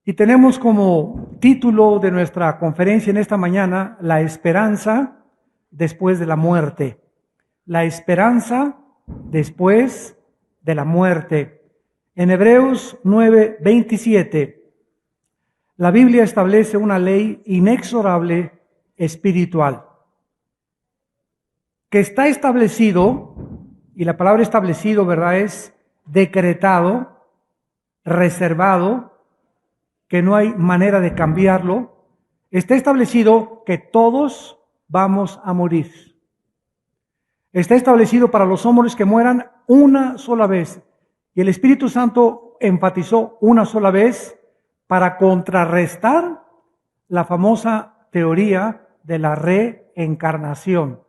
Y tenemos como título de nuestra conferencia en esta mañana, la esperanza después de la muerte. La esperanza después de la muerte. En Hebreos 9:27, la Biblia establece una ley inexorable espiritual, que está establecido, y la palabra establecido, ¿verdad?, es decretado, reservado, que no hay manera de cambiarlo. Está establecido que todos vamos a morir. Está establecido para los hombres que mueran una sola vez. Y el Espíritu Santo enfatizó una sola vez para contrarrestar la famosa teoría de la reencarnación,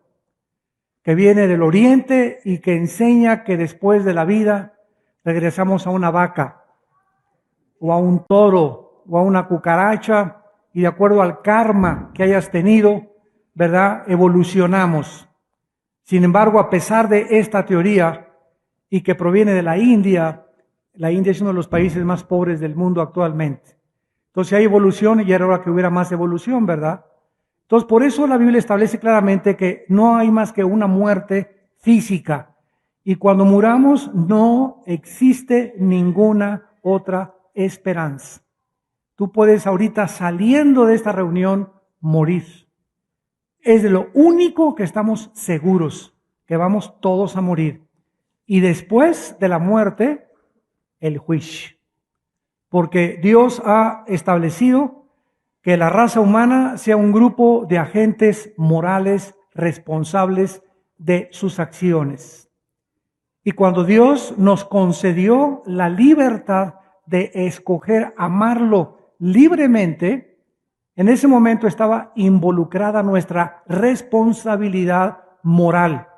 que viene del Oriente y que enseña que después de la vida regresamos a una vaca o a un toro o a una cucaracha, y de acuerdo al karma que hayas tenido, ¿verdad?, evolucionamos. Sin embargo, a pesar de esta teoría, y que proviene de la India es uno de los países más pobres del mundo actualmente. Entonces hay evolución y era hora que hubiera más evolución, ¿verdad? Entonces por eso la Biblia establece claramente que no hay más que una muerte física. Y cuando muramos no existe ninguna otra esperanza. Tú puedes ahorita, saliendo de esta reunión, morir. Es de lo único que estamos seguros, que vamos todos a morir. Y después de la muerte, el juicio. Porque Dios ha establecido que la raza humana sea un grupo de agentes morales responsables de sus acciones. Y cuando Dios nos concedió la libertad de escoger amarlo libremente, en ese momento estaba involucrada nuestra responsabilidad moral.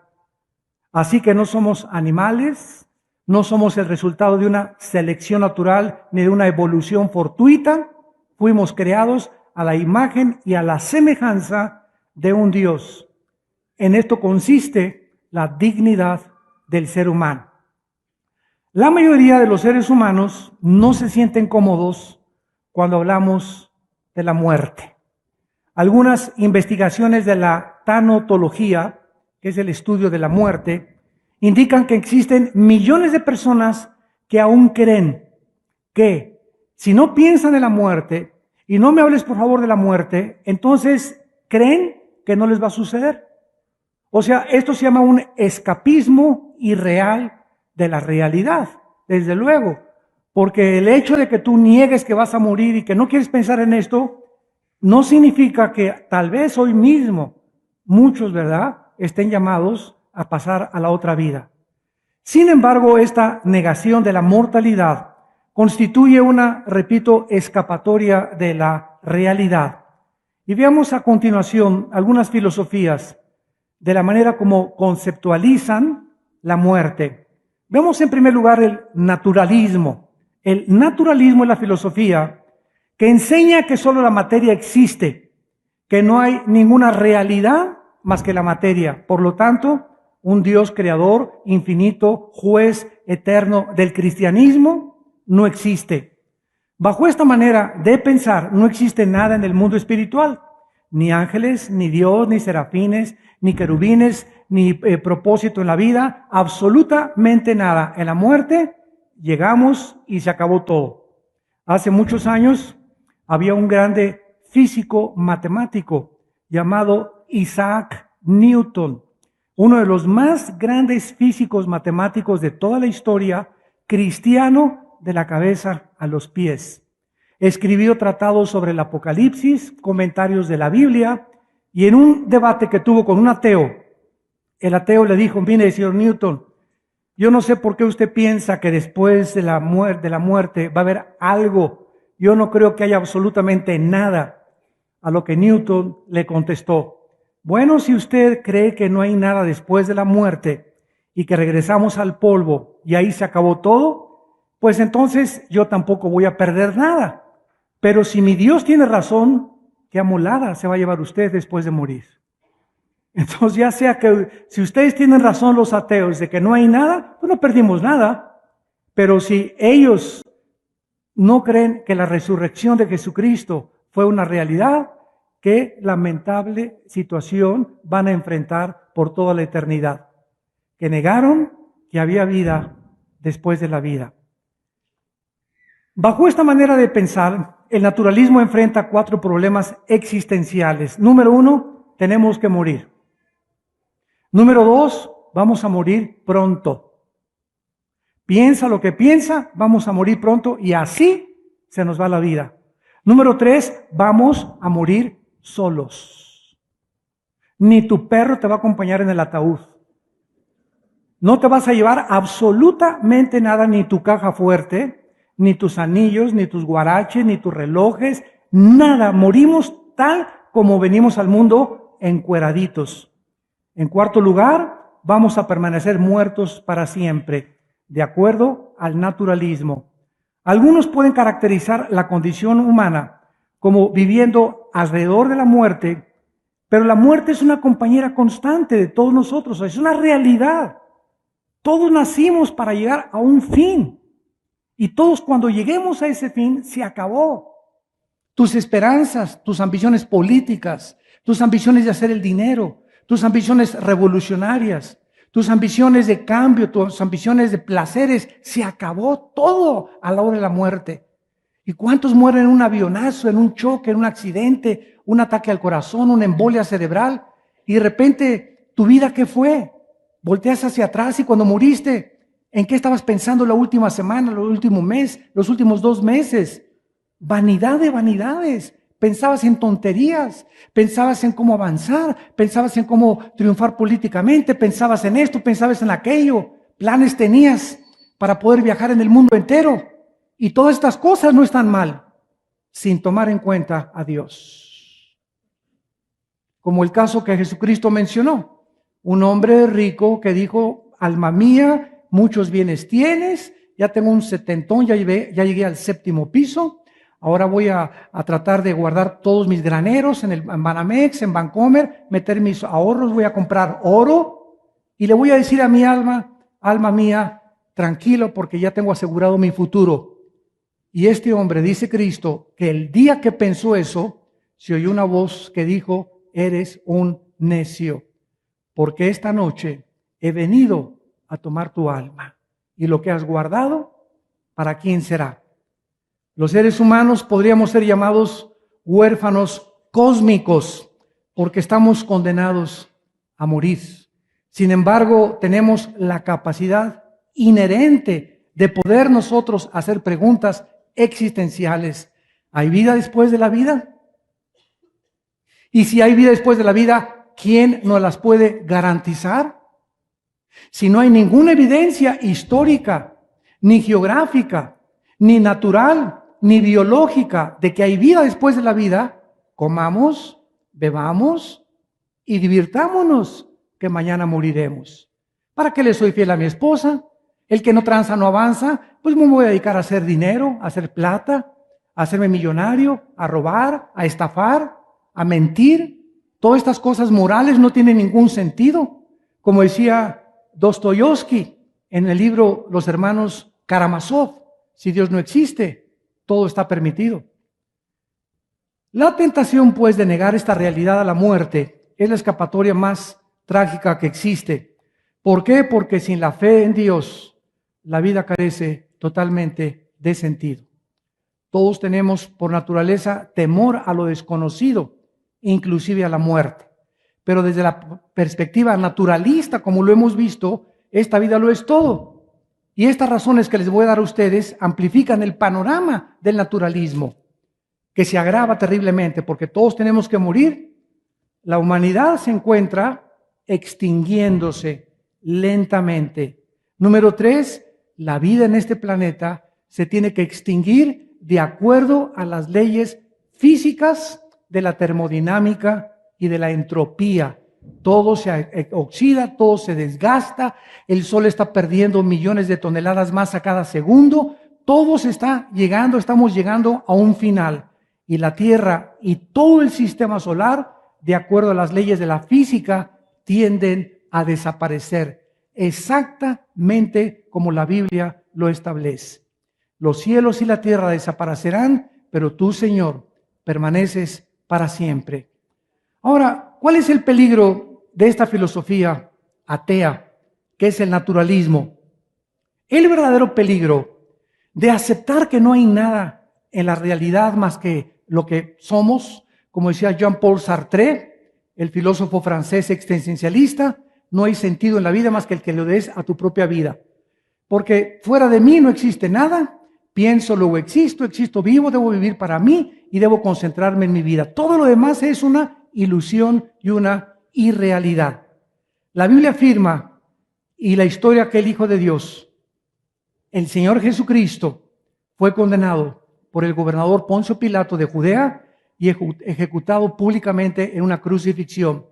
Así que no somos animales, no somos el resultado de una selección natural ni de una evolución fortuita. Fuimos creados a la imagen y a la semejanza de un Dios. En esto consiste la dignidad del ser humano. La mayoría de los seres humanos no se sienten cómodos cuando hablamos de la muerte. Algunas investigaciones de la tanatología, que es el estudio de la muerte, indican que existen millones de personas que aún creen que si no piensan en la muerte, y no me hables por favor de la muerte, entonces creen que no les va a suceder. O sea, esto se llama un escapismo irreal de la realidad, desde luego, porque el hecho de que tú niegues que vas a morir y que no quieres pensar en esto, no significa que tal vez hoy mismo muchos, ¿verdad?, estén llamados a pasar a la otra vida. Sin embargo, esta negación de la mortalidad constituye una, repito, escapatoria de la realidad. Y veamos a continuación algunas filosofías de la manera como conceptualizan la muerte. Vemos en primer lugar el naturalismo. El naturalismo es la filosofía que enseña que solo la materia existe, que no hay ninguna realidad más que la materia. Por lo tanto, un Dios creador, infinito, juez eterno del cristianismo no existe. Bajo esta manera de pensar, no existe nada en el mundo espiritual, ni ángeles, ni Dios, ni serafines, ni querubines, ni propósito en la vida, absolutamente nada. En la muerte llegamos y se acabó todo. Hace muchos años había un grande físico matemático llamado Isaac Newton, uno de los más grandes físicos matemáticos de toda la historia, cristiano de la cabeza a los pies. Escribió tratados sobre el Apocalipsis, comentarios de la Biblia, y en un debate que tuvo con un ateo, el ateo le dijo: mire, señor Newton, yo no sé por qué usted piensa que después de la muerte va a haber algo. Yo no creo que haya absolutamente nada. A lo que Newton le contestó: bueno, si usted cree que no hay nada después de la muerte y que regresamos al polvo y ahí se acabó todo, pues entonces yo tampoco voy a perder nada. Pero si mi Dios tiene razón, qué amolada se va a llevar usted después de morir. Entonces, ya sea que si ustedes tienen razón, los ateos, de que no hay nada, pues no perdimos nada. Pero si ellos no creen que la resurrección de Jesucristo fue una realidad, qué lamentable situación van a enfrentar por toda la eternidad. Que negaron que había vida después de la vida. Bajo esta manera de pensar, el naturalismo enfrenta 4 problemas existenciales. Número 1, tenemos que morir. Número 2, vamos a morir pronto. Piensa lo que piensa, vamos a morir pronto y así se nos va la vida. Número 3, vamos a morir solos. Ni tu perro te va a acompañar en el ataúd. No te vas a llevar absolutamente nada, ni tu caja fuerte, ni tus anillos, ni tus guaraches, ni tus relojes, nada. Morimos tal como venimos al mundo, encueraditos. En cuarto lugar, vamos a permanecer muertos para siempre, de acuerdo al naturalismo. Algunos pueden caracterizar la condición humana como viviendo alrededor de la muerte, pero la muerte es una compañera constante de todos nosotros, es una realidad. Todos nacimos para llegar a un fin. Y todos cuando lleguemos a ese fin, se acabó. Tus esperanzas, tus ambiciones políticas, tus ambiciones de hacer el dinero, tus ambiciones revolucionarias, tus ambiciones de cambio, tus ambiciones de placeres, se acabó todo a la hora de la muerte. ¿Y cuántos mueren en un avionazo, en un choque, en un accidente, un ataque al corazón, una embolia cerebral? Y de repente, ¿tu vida qué fue? Volteas hacia atrás y cuando muriste, ¿en qué estabas pensando la última semana, el último mes, los últimos 2 meses? Vanidad de vanidades. Pensabas en tonterías, pensabas en cómo avanzar, pensabas en cómo triunfar políticamente, pensabas en esto, pensabas en aquello. Planes tenías para poder viajar en el mundo entero. Y todas estas cosas no están mal, sin tomar en cuenta a Dios. Como el caso que Jesucristo mencionó. Un hombre rico que dijo, alma mía, muchos bienes tienes, ya tengo un 70, ya llegué al 7º piso, ahora voy a tratar de guardar todos mis graneros en Banamex, en Bancomer, meter mis ahorros, voy a comprar oro y le voy a decir a mi alma, alma mía, tranquilo porque ya tengo asegurado mi futuro. Y este hombre, dice Cristo, que el día que pensó eso, se oyó una voz que dijo, eres un necio. Porque esta noche he venido a tomar tu alma. Y lo que has guardado, ¿para quién será? Los seres humanos podríamos ser llamados huérfanos cósmicos, porque estamos condenados a morir. Sin embargo, tenemos la capacidad inherente de poder nosotros hacer preguntas existenciales. ¿Hay vida después de la vida? Y si hay vida después de la vida, ¿quién nos las puede garantizar? Si no hay ninguna evidencia histórica, ni geográfica, ni natural, ni biológica de que hay vida después de la vida, comamos, bebamos y divirtámonos, que mañana moriremos. ¿Para qué le soy fiel a mi esposa? El que no tranza no avanza, pues me voy a dedicar a hacer dinero, a hacer plata, a hacerme millonario, a robar, a estafar, a mentir. Todas estas cosas morales no tienen ningún sentido. Como decía Dostoyevsky en el libro Los hermanos Karamazov, si Dios no existe, todo está permitido. La tentación, pues, de negar esta realidad a la muerte es la escapatoria más trágica que existe. ¿Por qué? Porque sin la fe en Dios, la vida carece totalmente de sentido. Todos tenemos por naturaleza temor a lo desconocido, inclusive a la muerte. Pero desde la perspectiva naturalista, como lo hemos visto, esta vida lo es todo. Y estas razones que les voy a dar a ustedes amplifican el panorama del naturalismo, que se agrava terriblemente porque todos tenemos que morir. La humanidad se encuentra extinguiéndose lentamente. Número 3, la vida en este planeta se tiene que extinguir de acuerdo a las leyes físicas de la termodinámica y de la entropía. Todo se oxida, todo se desgasta, el sol está perdiendo millones de toneladas más a cada segundo, todo se está llegando, estamos llegando a un final. Y la Tierra y todo el sistema solar, de acuerdo a las leyes de la física, tienden a desaparecer, exactamente como la Biblia lo establece. Los cielos y la tierra desaparecerán, pero tú, Señor, permaneces para siempre. Ahora, ¿cuál es el peligro de esta filosofía atea, que es el naturalismo? El verdadero peligro de aceptar que no hay nada en la realidad más que lo que somos, como decía Jean-Paul Sartre, el filósofo francés existencialista, no hay sentido en la vida más que el que le des a tu propia vida. Porque fuera de mí no existe nada, pienso, luego existo vivo, debo vivir para mí y debo concentrarme en mi vida. Todo lo demás es una ilusión y una irrealidad. La Biblia afirma, y la historia que el Hijo de Dios, el Señor Jesucristo, fue condenado por el gobernador Poncio Pilato de Judea y ejecutado públicamente en una crucifixión.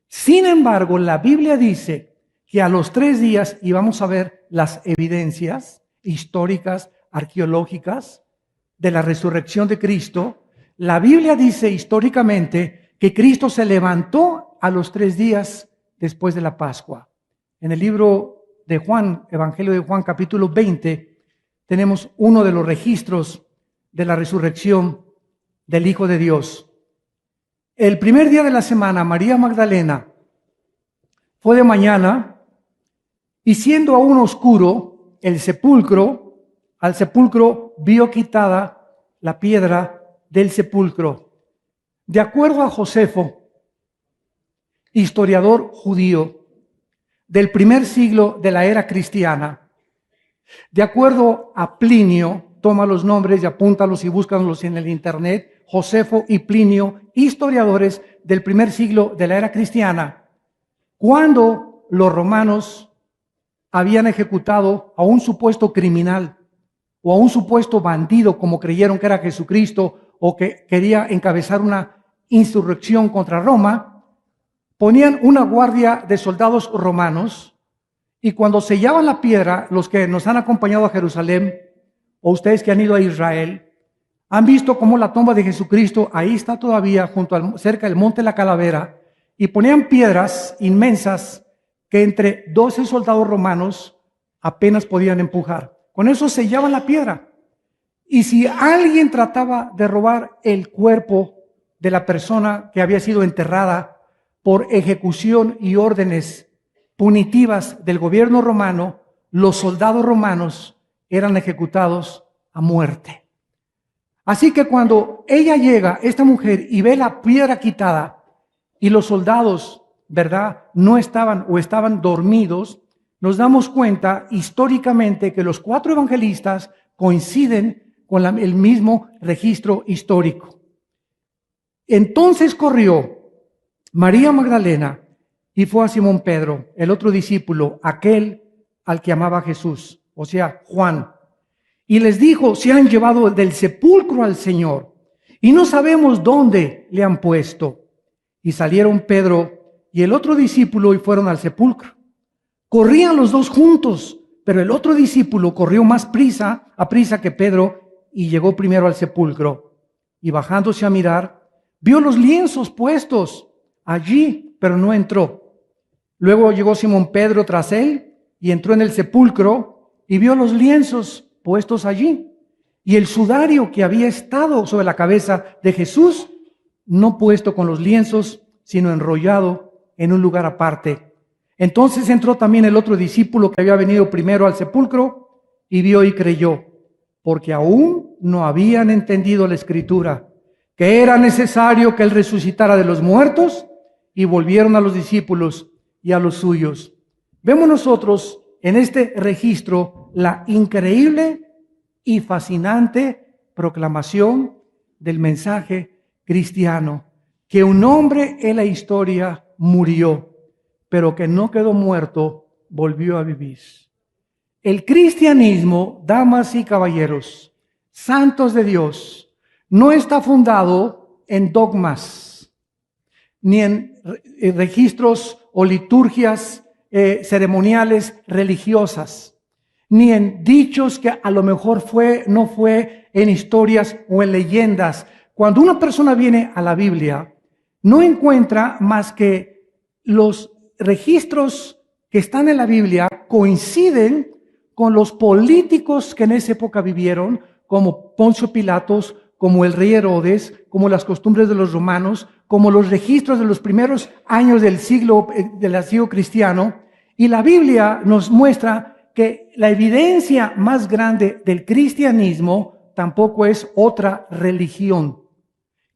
Sin embargo, la Biblia dice que a los 3 días, y vamos a ver las evidencias históricas, arqueológicas, de la resurrección de Cristo, la Biblia dice históricamente que Cristo se levantó a los 3 días después de la Pascua. En el libro de Juan, Evangelio de Juan, capítulo 20, tenemos uno de los registros de la resurrección del Hijo de Dios. El primer día de la semana, María Magdalena fue de mañana y siendo aún oscuro al sepulcro vio quitada la piedra del sepulcro. De acuerdo a Josefo, historiador judío del primer siglo de la era cristiana, de acuerdo a Plinio, toma los nombres y apúntalos y búscalos en el internet, Josefo y Plinio, historiadores del primer siglo de la era cristiana, cuando los romanos habían ejecutado a un supuesto criminal o a un supuesto bandido, como creyeron que era Jesucristo, o que quería encabezar una insurrección contra Roma, ponían una guardia de soldados romanos y cuando sellaban la piedra, los que nos han acompañado a Jerusalén, o ustedes que han ido a Israel, han visto cómo la tumba de Jesucristo ahí está todavía cerca del monte de la Calavera, y ponían piedras inmensas que entre 12 soldados romanos apenas podían empujar. Con eso sellaban la piedra. Y si alguien trataba de robar el cuerpo de la persona que había sido enterrada por ejecución y órdenes punitivas del gobierno romano, los soldados romanos eran ejecutados a muerte. Así que cuando ella llega, esta mujer, y ve la piedra quitada y los soldados, ¿verdad?, no estaban o estaban dormidos, nos damos cuenta históricamente que los 4 evangelistas coinciden con el mismo registro histórico. Entonces corrió María Magdalena y fue a Simón Pedro, el otro discípulo, aquel al que amaba Jesús, o sea, Juan. Y les dijo, se han llevado del sepulcro al Señor y no sabemos dónde le han puesto. Y salieron Pedro y el otro discípulo y fueron al sepulcro. Corrían los 2 juntos, pero el otro discípulo corrió más a prisa que Pedro y llegó primero al sepulcro. Y bajándose a mirar, vio los lienzos puestos allí, pero no entró. Luego llegó Simón Pedro tras él y entró en el sepulcro y vio los lienzos puestos allí y el sudario que había estado sobre la cabeza de Jesús, no puesto con los lienzos, sino enrollado en un lugar aparte. Entonces entró también el otro discípulo que había venido primero al sepulcro y vio y creyó, porque aún no habían entendido la Escritura, que era necesario que él resucitara de los muertos, y volvieron a los discípulos y a los suyos. Vemos nosotros en este registro la increíble y fascinante proclamación del mensaje cristiano, que un hombre en la historia murió, pero que no quedó muerto, volvió a vivir. El cristianismo, damas y caballeros, santos de Dios, no está fundado en dogmas, ni en registros o liturgias ceremoniales religiosas, ni en dichos que a lo mejor no fue en historias o en leyendas. Cuando una persona viene a la Biblia, no encuentra más que los registros que están en la Biblia coinciden con los políticos que en esa época vivieron, como Poncio Pilatos, como el rey Herodes, como las costumbres de los romanos, como los registros de los primeros años del siglo cristiano. Y la Biblia nos muestra que la evidencia más grande del cristianismo tampoco es otra religión.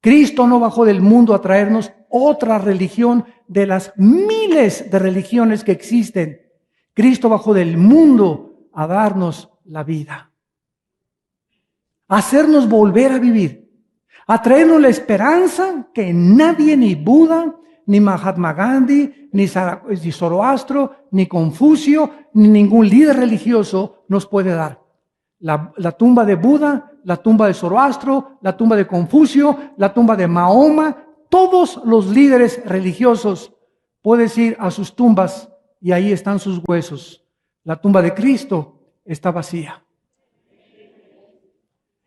Cristo no bajó del mundo a traernos otra religión de las miles de religiones que existen. Cristo bajó del mundo a darnos la vida, a hacernos volver a vivir, a traernos la esperanza que nadie, ni Buda, ni Mahatma Gandhi, ni Zoroastro, ni Confucio, ni ningún líder religioso nos puede dar. La tumba de Buda, la tumba de Zoroastro, la tumba de Confucio, la tumba de Mahoma, todos los líderes religiosos, puedes ir a sus tumbas y ahí están sus huesos. La tumba de Cristo está vacía.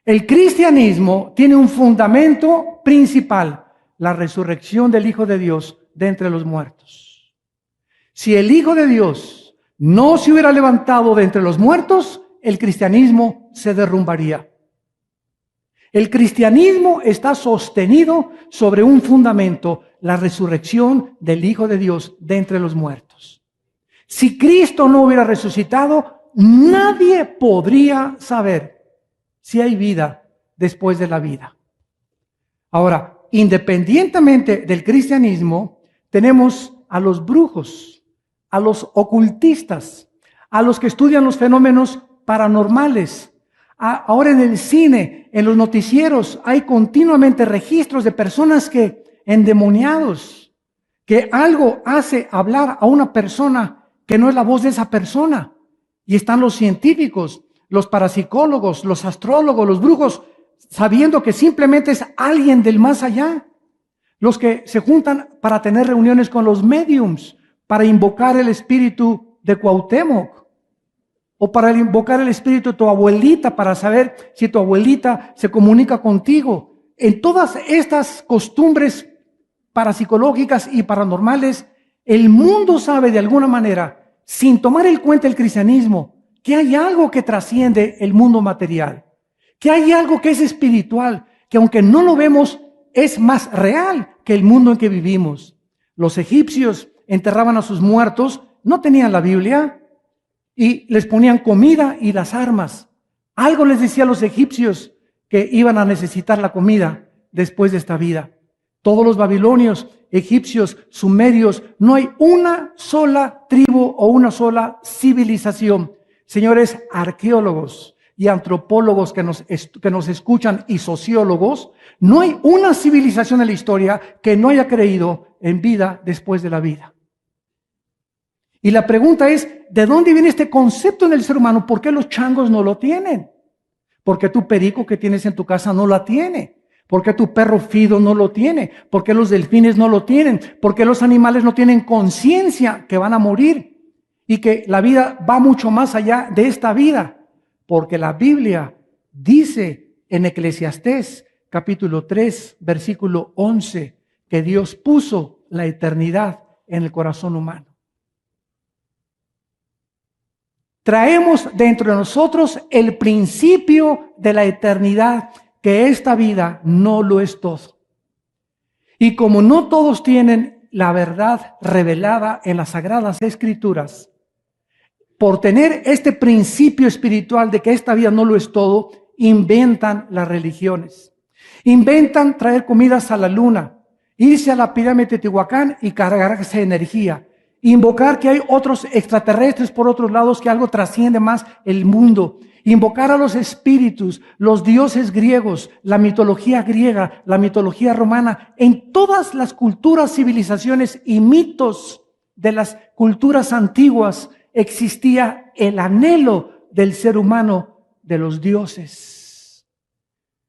El cristianismo tiene un fundamento principal: la resurrección del Hijo de Dios de entre los muertos. Si el Hijo de Dios no se hubiera levantado de entre los muertos, el cristianismo se derrumbaría. El cristianismo está sostenido sobre un fundamento: la resurrección del Hijo de Dios de entre los muertos. Si Cristo no hubiera resucitado, nadie podría saber si hay vida después de la vida. Ahora, independientemente del cristianismo, tenemos a los brujos, a los ocultistas, a los que estudian los fenómenos paranormales. Ahora en el cine, en los noticieros, hay continuamente registros de personas endemoniados, que algo hace hablar a una persona que no es la voz de esa persona. Y están los científicos, los parapsicólogos, los astrólogos, los brujos, sabiendo que simplemente es alguien del más allá. Los que se juntan para tener reuniones con los médiums, para invocar el espíritu de Cuauhtémoc, o para invocar el espíritu de tu abuelita, para saber si tu abuelita se comunica contigo. En todas estas costumbres parapsicológicas y paranormales, el mundo sabe de alguna manera, sin tomar en cuenta el cristianismo, que hay algo que trasciende el mundo material, que hay algo que es espiritual, que aunque no lo vemos, es más real que el mundo en que vivimos. Los egipcios enterraban a sus muertos, no tenían la Biblia, y les ponían comida y las armas. Algo les decía a los egipcios que iban a necesitar la comida después de esta vida. Todos los babilonios, egipcios, sumerios, no hay una sola tribu o una sola civilización. Señores arqueólogos y antropólogos que nos escuchan, y sociólogos, no hay una civilización en la historia que no haya creído en vida después de la vida. Y la pregunta es, ¿de dónde viene este concepto en el ser humano? ¿Por qué los changos no lo tienen? ¿Por qué tu perico que tienes en tu casa no la tiene? ¿Por qué tu perro Fido no lo tiene? ¿Por qué los delfines no lo tienen? ¿Por qué los animales no tienen conciencia que van a morir? Y que la vida va mucho más allá de esta vida. Porque la Biblia dice en Eclesiastés capítulo 3, versículo 11, que Dios puso la eternidad en el corazón humano. Traemos dentro de nosotros el principio de la eternidad, que esta vida no lo es todo. Y como no todos tienen la verdad revelada en las Sagradas Escrituras, por tener este principio espiritual de que esta vida no lo es todo, inventan las religiones. Inventan traer comidas a la luna, irse a la pirámide de Teotihuacán y cargarse de energía. Invocar que hay otros extraterrestres por otros lados, que algo trasciende más el mundo. Invocar a los espíritus, los dioses griegos, la mitología griega, la mitología romana. En todas las culturas, civilizaciones y mitos de las culturas antiguas existía el anhelo del ser humano de los dioses.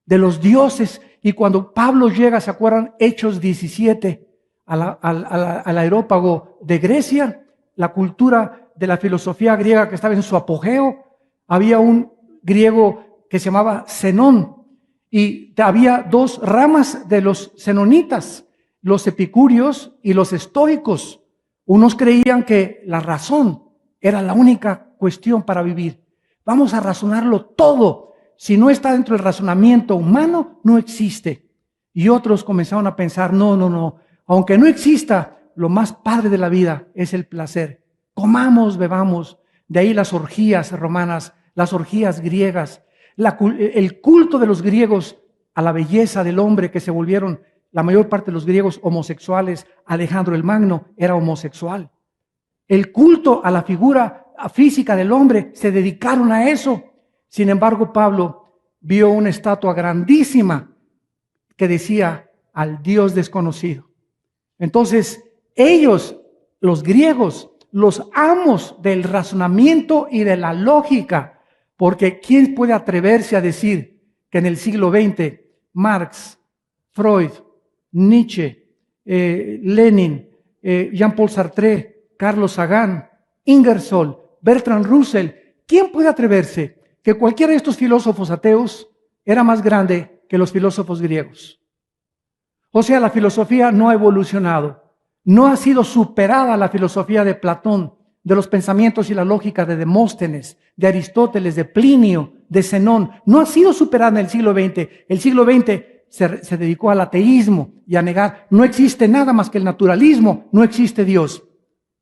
De los dioses. Y cuando Pablo llega, ¿se acuerdan? Hechos 17. Al aerópago de Grecia, la cultura de la filosofía griega que estaba en su apogeo. Había un griego que se llamaba Zenón, y había dos ramas de los zenonitas, los epicúreos y los estoicos. Unos creían que la razón era la única cuestión para vivir. vamos a razonarlo todo. Si no está dentro del razonamiento humano, no existe. Y otros comenzaron a pensar, no, aunque no exista, lo más padre de la vida es el placer. Comamos, bebamos. De ahí las orgías romanas, las orgías griegas, el culto de los griegos a la belleza del hombre, que se volvieron la mayor parte de los griegos homosexuales. Alejandro el Magno era homosexual. El culto a la figura física del hombre, se dedicaron a eso. Sin embargo, Pablo vio una estatua grandísima que decía al Dios desconocido. Entonces, ellos, los griegos, los amos del razonamiento y de la lógica, porque ¿quién puede atreverse a decir que en el siglo XX Marx, Freud, Nietzsche, Lenin, Jean-Paul Sartre, Carlos Sagan, Ingersoll, Bertrand Russell, ¿quién puede atreverse que cualquiera de estos filósofos ateos era más grande que los filósofos griegos? O sea, la filosofía no ha evolucionado, no ha sido superada la filosofía de Platón, de los pensamientos y la lógica de Demóstenes, de Aristóteles, de Plinio, de Zenón. No ha sido superada en el siglo XX. El siglo XX se dedicó al ateísmo y a negar, no existe nada más que el naturalismo, no existe Dios.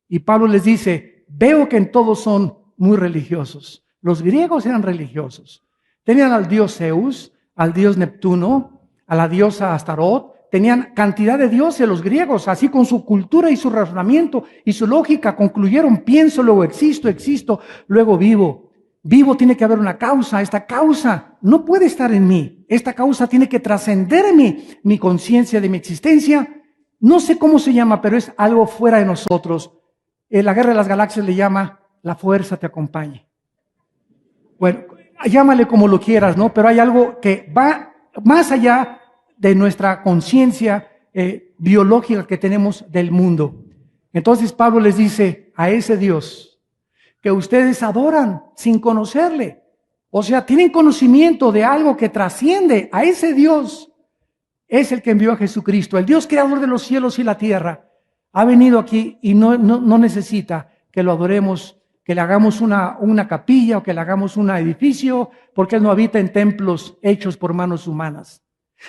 Y Pablo les dice, veo que en todos son muy religiosos. Los griegos eran religiosos. Tenían al dios Zeus, al dios Neptuno, a la diosa Astarot. Tenían cantidad de dioses los griegos, así con su cultura y su razonamiento y su lógica concluyeron, pienso, luego existo, luego vivo. Vivo, tiene que haber una causa, esta causa no puede estar en mí, esta causa tiene que trascender mi conciencia de mi existencia. No sé cómo se llama, pero es algo fuera de nosotros. La Guerra de las Galaxias le llama la fuerza te acompañe. Bueno, llámale como lo quieras, ¿no? Pero hay algo que va más allá de nuestra conciencia biológica que tenemos del mundo. Entonces Pablo les dice a ese Dios que ustedes adoran sin conocerle. O sea, tienen conocimiento de algo que trasciende a ese Dios. Es el que envió a Jesucristo, el Dios creador de los cielos y la tierra. Ha venido aquí y no necesita que lo adoremos, que le hagamos una capilla o que le hagamos un edificio, porque Él no habita en templos hechos por manos humanas.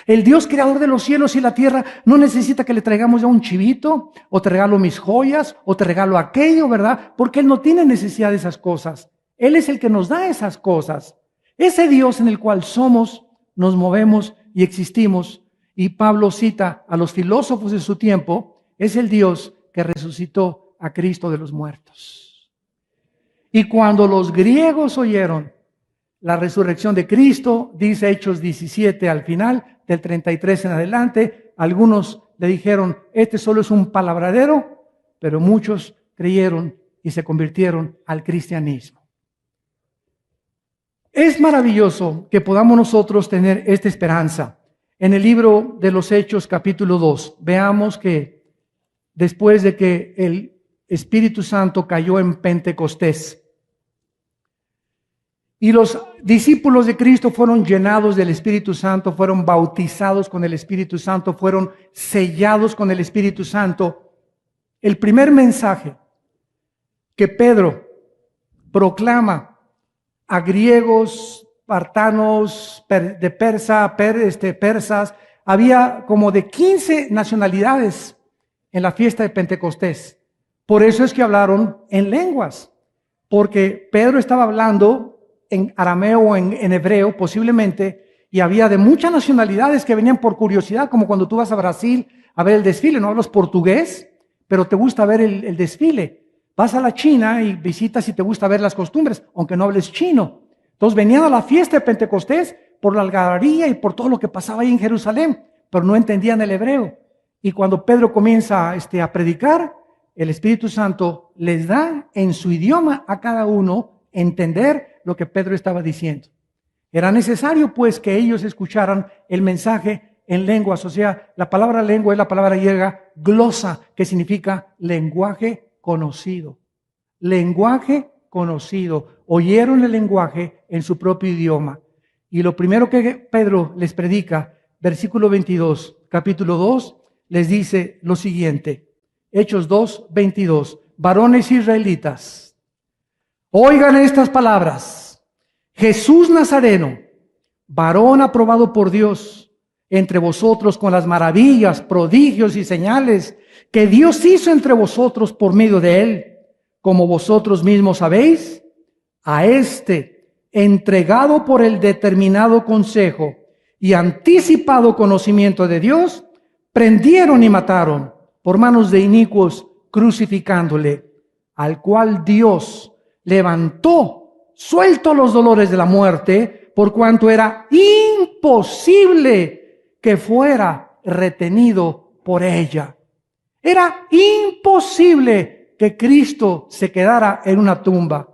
El Dios creador de los cielos y la tierra no necesita que le traigamos ya un chivito, o te regalo mis joyas, o te regalo aquello, ¿verdad? Porque Él no tiene necesidad de esas cosas. Él es el que nos da esas cosas. Ese Dios en el cual somos, nos movemos y existimos. Y Pablo cita a los filósofos de su tiempo, es el Dios que resucitó a Cristo de los muertos. Y cuando los griegos oyeron la resurrección de Cristo, dice Hechos 17 al final, del 33 en adelante, algunos le dijeron, este solo es un palabradero, pero muchos creyeron y se convirtieron al cristianismo. Es maravilloso que podamos nosotros tener esta esperanza. En el libro de los Hechos, capítulo 2, veamos que después de que el Espíritu Santo cayó en Pentecostés, y los discípulos de Cristo fueron llenados del Espíritu Santo, fueron bautizados con el Espíritu Santo, fueron sellados con el Espíritu Santo. El primer mensaje que Pedro proclama a griegos, espartanos, persas, había como de 15 nacionalidades en la fiesta de Pentecostés. Por eso es que hablaron en lenguas, porque Pedro estaba hablando en arameo o en hebreo posiblemente, y había de muchas nacionalidades que venían por curiosidad, como cuando tú vas a Brasil a ver el desfile, no hablas portugués, pero te gusta ver el desfile. Vas a la China y visitas y te gusta ver las costumbres, aunque no hables chino. Entonces venían a la fiesta de Pentecostés por la algarabía y por todo lo que pasaba ahí en Jerusalén, pero no entendían el hebreo. Y cuando Pedro comienza a predicar, el Espíritu Santo les da en su idioma a cada uno entender lo que Pedro estaba diciendo. Era necesario pues que ellos escucharan el mensaje en lenguas, o sea, la palabra lengua es la palabra griega glosa, que significa lenguaje conocido. Lenguaje conocido. Oyeron el lenguaje en su propio idioma. Y lo primero que Pedro les predica, versículo 22, capítulo 2, les dice lo siguiente. Hechos 2, 22. Varones israelitas, oigan estas palabras. Jesús Nazareno, varón aprobado por Dios entre vosotros con las maravillas, prodigios y señales que Dios hizo entre vosotros por medio de él, como vosotros mismos sabéis, a este, entregado por el determinado consejo y anticipado conocimiento de Dios, prendieron y mataron por manos de inicuos, crucificándole, al cual Dios levantó, suelto los dolores de la muerte, por cuanto era imposible que fuera retenido por ella. Era imposible que Cristo se quedara en una tumba,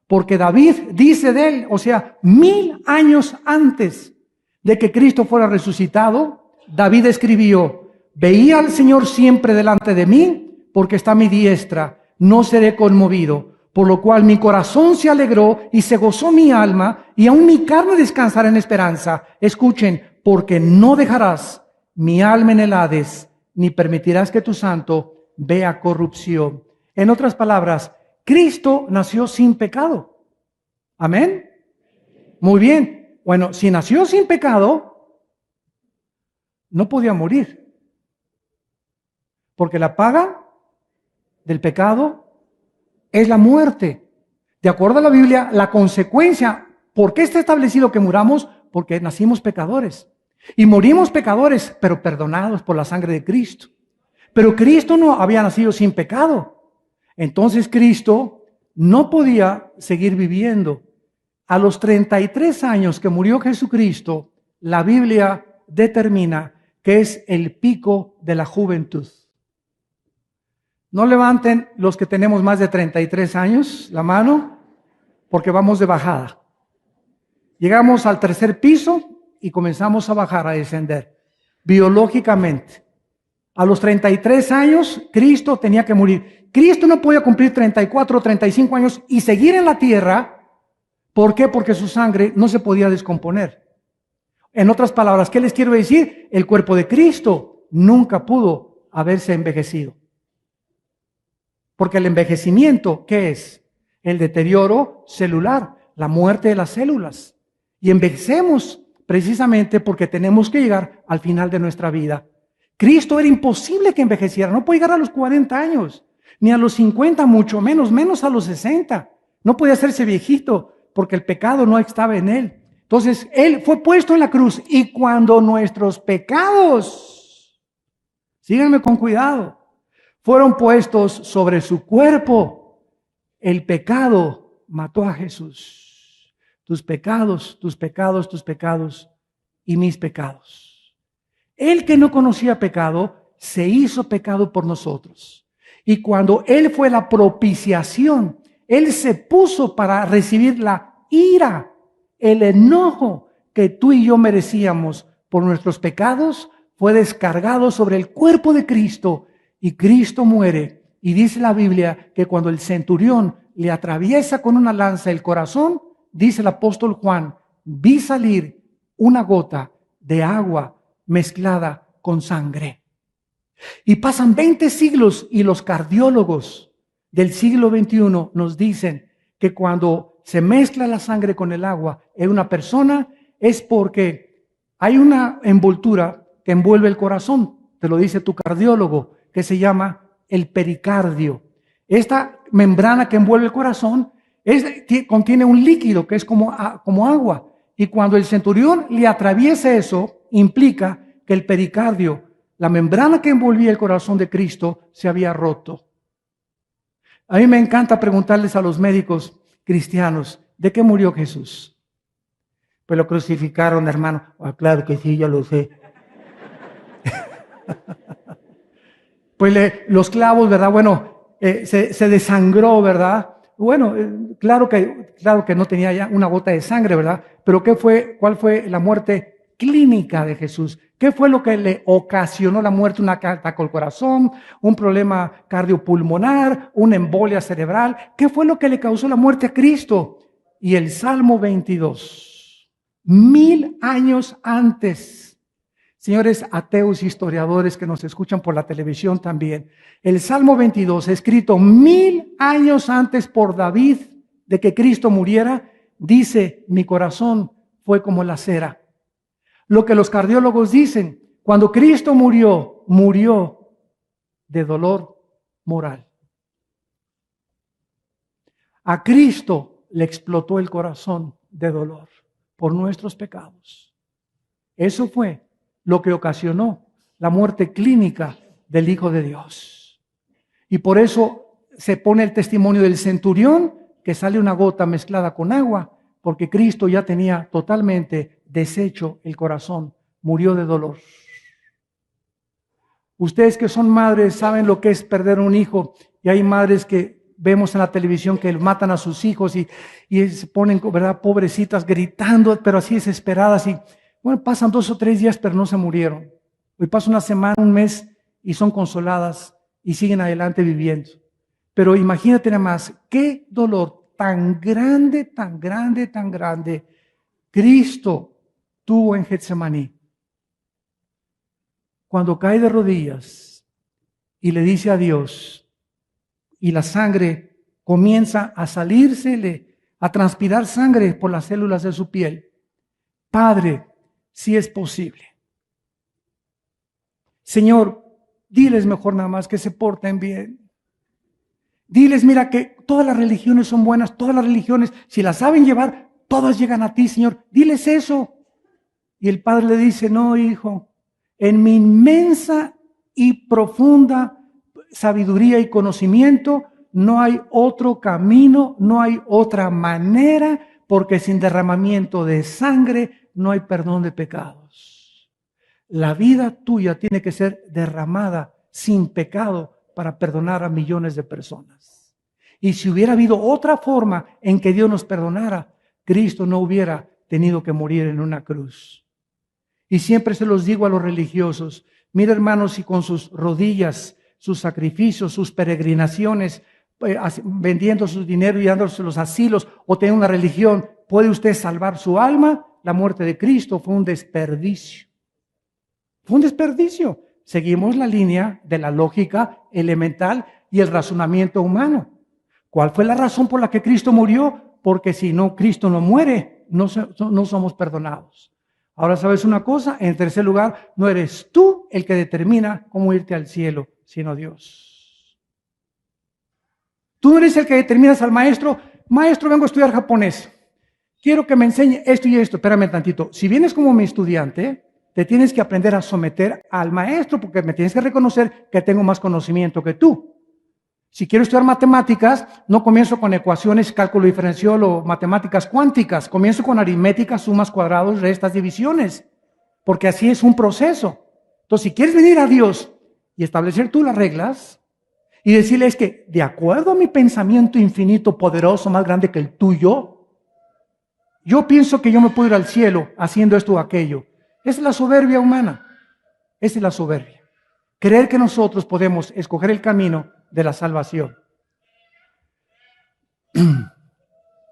porque David dice de él, o sea, 1000 años antes de que Cristo fuera resucitado, David escribió: veía al Señor siempre delante de mí, porque está a mi diestra, no seré conmovido, por lo cual mi corazón se alegró y se gozó mi alma, y aún mi carne descansará en esperanza. Escuchen, porque no dejarás mi alma en el Hades, ni permitirás que tu santo vea corrupción. En otras palabras, Cristo nació sin pecado. ¿Amén? Muy bien. Bueno, si nació sin pecado, no podía morir. Porque la paga del pecado es la muerte. De acuerdo a la Biblia, la consecuencia, ¿por qué está establecido que muramos? Porque nacimos pecadores. Y morimos pecadores, pero perdonados por la sangre de Cristo. Pero Cristo no había nacido sin pecado. Entonces Cristo no podía seguir viviendo. A los 33 años que murió Jesucristo, la Biblia determina que es el pico de la juventud. No levanten los que tenemos más de 33 años la mano, porque vamos de bajada. Llegamos al tercer piso y comenzamos a bajar, a descender, biológicamente. A los 33 años, Cristo tenía que morir. Cristo no podía cumplir 34 o 35 años y seguir en la tierra. ¿Por qué? Porque su sangre no se podía descomponer. En otras palabras, ¿qué les quiero decir? El cuerpo de Cristo nunca pudo haberse envejecido. Porque el envejecimiento, ¿qué es? El deterioro celular, la muerte de las células. Y envejecemos precisamente porque tenemos que llegar al final de nuestra vida. Cristo era imposible que envejeciera, no puede llegar a los 40 años, ni a los 50, mucho menos a los 60. No podía hacerse viejito porque el pecado no estaba en él. Entonces, él fue puesto en la cruz y cuando nuestros pecados, síganme con cuidado, fueron puestos sobre su cuerpo, el pecado mató a Jesús. Tus pecados y mis pecados. Él que no conocía pecado, se hizo pecado por nosotros. Y cuando Él fue la propiciación, Él se puso para recibir la ira, el enojo que tú y yo merecíamos por nuestros pecados, fue descargado sobre el cuerpo de Cristo y Cristo muere. Y dice la Biblia que cuando el centurión le atraviesa con una lanza el corazón, dice el apóstol Juan, vi salir una gota de agua mezclada con sangre. Y pasan 20 siglos y los cardiólogos del siglo XXI nos dicen que cuando se mezcla la sangre con el agua en una persona es porque hay una envoltura que envuelve el corazón, te lo dice tu cardiólogo, que se llama el pericardio. Esta membrana que envuelve el corazón contiene un líquido que es como agua. Y cuando el centurión le atraviesa eso, implica que el pericardio, la membrana que envolvía el corazón de Cristo, se había roto. A mí me encanta preguntarles a los médicos cristianos, ¿de qué murió Jesús? Pues lo crucificaron, hermano. Ah, claro que sí, ya lo sé. Pues los clavos, ¿verdad? Bueno, se desangró, ¿verdad? Bueno, claro que no tenía ya una gota de sangre, ¿verdad? Pero ¿cuál fue la muerte clínica de Jesús? ¿Qué fue lo que le ocasionó la muerte? Un ataque al corazón, un problema cardiopulmonar, una embolia cerebral. ¿Qué fue lo que le causó la muerte a Cristo? Y el Salmo 22, 1000 años antes. Señores ateos, historiadores que nos escuchan por la televisión también. El Salmo 22, escrito 1000 años antes por David de que Cristo muriera, dice, mi corazón fue como la cera. Lo que los cardiólogos dicen, cuando Cristo murió, murió de dolor moral. A Cristo le explotó el corazón de dolor por nuestros pecados. Eso fue lo que ocasionó la muerte clínica del Hijo de Dios. Y por eso se pone el testimonio del centurión, que sale una gota mezclada con agua, porque Cristo ya tenía totalmente deshecho el corazón, murió de dolor. Ustedes que son madres saben lo que es perder un hijo, y hay madres que vemos en la televisión que matan a sus hijos y se ponen, ¿verdad?, pobrecitas gritando, pero así desesperadas, y bueno, pasan 2 o 3 días, pero no se murieron. Hoy pasa una semana, un mes, y son consoladas y siguen adelante viviendo. Pero imagínate nada más, qué dolor tan grande, tan grande, tan grande Cristo tuvo en Getsemaní. Cuando cae de rodillas y le dice a Dios, y la sangre comienza a salírsele, a transpirar sangre por las células de su piel. Padre, si es posible. Señor, diles mejor nada más que se porten bien. Diles, mira, que todas las religiones son buenas, todas las religiones, si las saben llevar, todas llegan a ti, Señor. Diles eso. Y el padre le dice, no, hijo, en mi inmensa y profunda sabiduría y conocimiento, no hay otro camino, no hay otra manera, porque sin derramamiento de sangre no hay perdón de pecados. La vida tuya tiene que ser derramada sin pecado para perdonar a millones de personas. Y si hubiera habido otra forma en que Dios nos perdonara, Cristo no hubiera tenido que morir en una cruz. Y siempre se los digo a los religiosos, mira hermanos, si con sus rodillas, sus sacrificios, sus peregrinaciones, vendiendo su dinero y dándose los asilos o teniendo una religión, ¿puede usted salvar su alma? La muerte de Cristo fue un desperdicio. Fue un desperdicio. Seguimos la línea de la lógica elemental y el razonamiento humano. ¿Cuál fue la razón por la que Cristo murió? Porque si no, Cristo no muere, no somos perdonados. Ahora, ¿sabes una cosa? En tercer lugar, no eres tú el que determina cómo irte al cielo, sino Dios. Tú no eres el que determinas al maestro, maestro, vengo a estudiar japonés. Quiero que me enseñe esto y esto. Espérame tantito. Si vienes como mi estudiante, te tienes que aprender a someter al maestro porque me tienes que reconocer que tengo más conocimiento que tú. Si quiero estudiar matemáticas, no comienzo con ecuaciones, cálculo diferencial o matemáticas cuánticas. Comienzo con aritmética, sumas, cuadrados, restas, divisiones. Porque así es un proceso. Entonces, si quieres venir a Dios y establecer tú las reglas y decirle es que de acuerdo a mi pensamiento infinito, poderoso, más grande que el tuyo, yo pienso que yo me puedo ir al cielo haciendo esto o aquello. Esa es la soberbia humana. Esa es la soberbia. Creer que nosotros podemos escoger el camino de la salvación.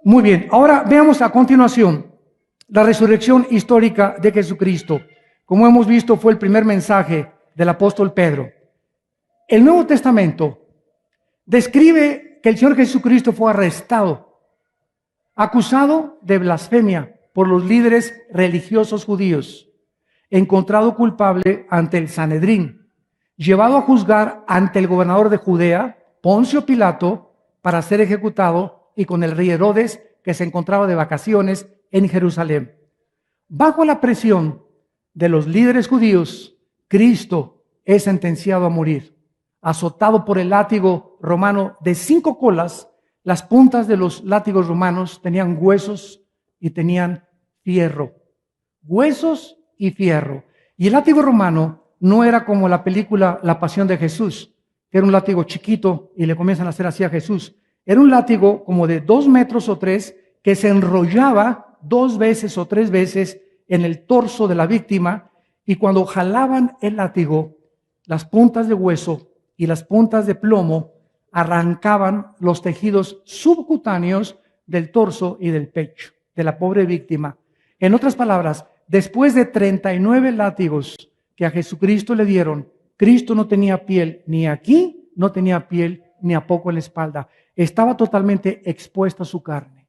Muy bien, ahora veamos a continuación la resurrección histórica de Jesucristo. Como hemos visto, fue el primer mensaje del apóstol Pedro. El Nuevo Testamento describe que el Señor Jesucristo fue arrestado, acusado de blasfemia por los líderes religiosos judíos, encontrado culpable ante el Sanedrín, llevado a juzgar ante el gobernador de Judea, Poncio Pilato, para ser ejecutado, y con el rey Herodes, que se encontraba de vacaciones en Jerusalén. Bajo la presión de los líderes judíos, Cristo es sentenciado a morir, azotado por el látigo romano de 5 colas. Las puntas de los látigos romanos tenían huesos y tenían fierro. Huesos y fierro. Y el látigo romano no era como la película La Pasión de Jesús, que era un látigo chiquito y le comienzan a hacer así a Jesús. Era un látigo como de 2 metros o 3 que se enrollaba 2 veces o 3 veces en el torso de la víctima, y cuando jalaban el látigo, las puntas de hueso y las puntas de plomo arrancaban los tejidos subcutáneos del torso y del pecho de la pobre víctima. En otras palabras, después de 39 látigos que a Jesucristo le dieron, Cristo no tenía piel ni aquí, no tenía piel ni a poco en la espalda. Estaba totalmente expuesta su carne.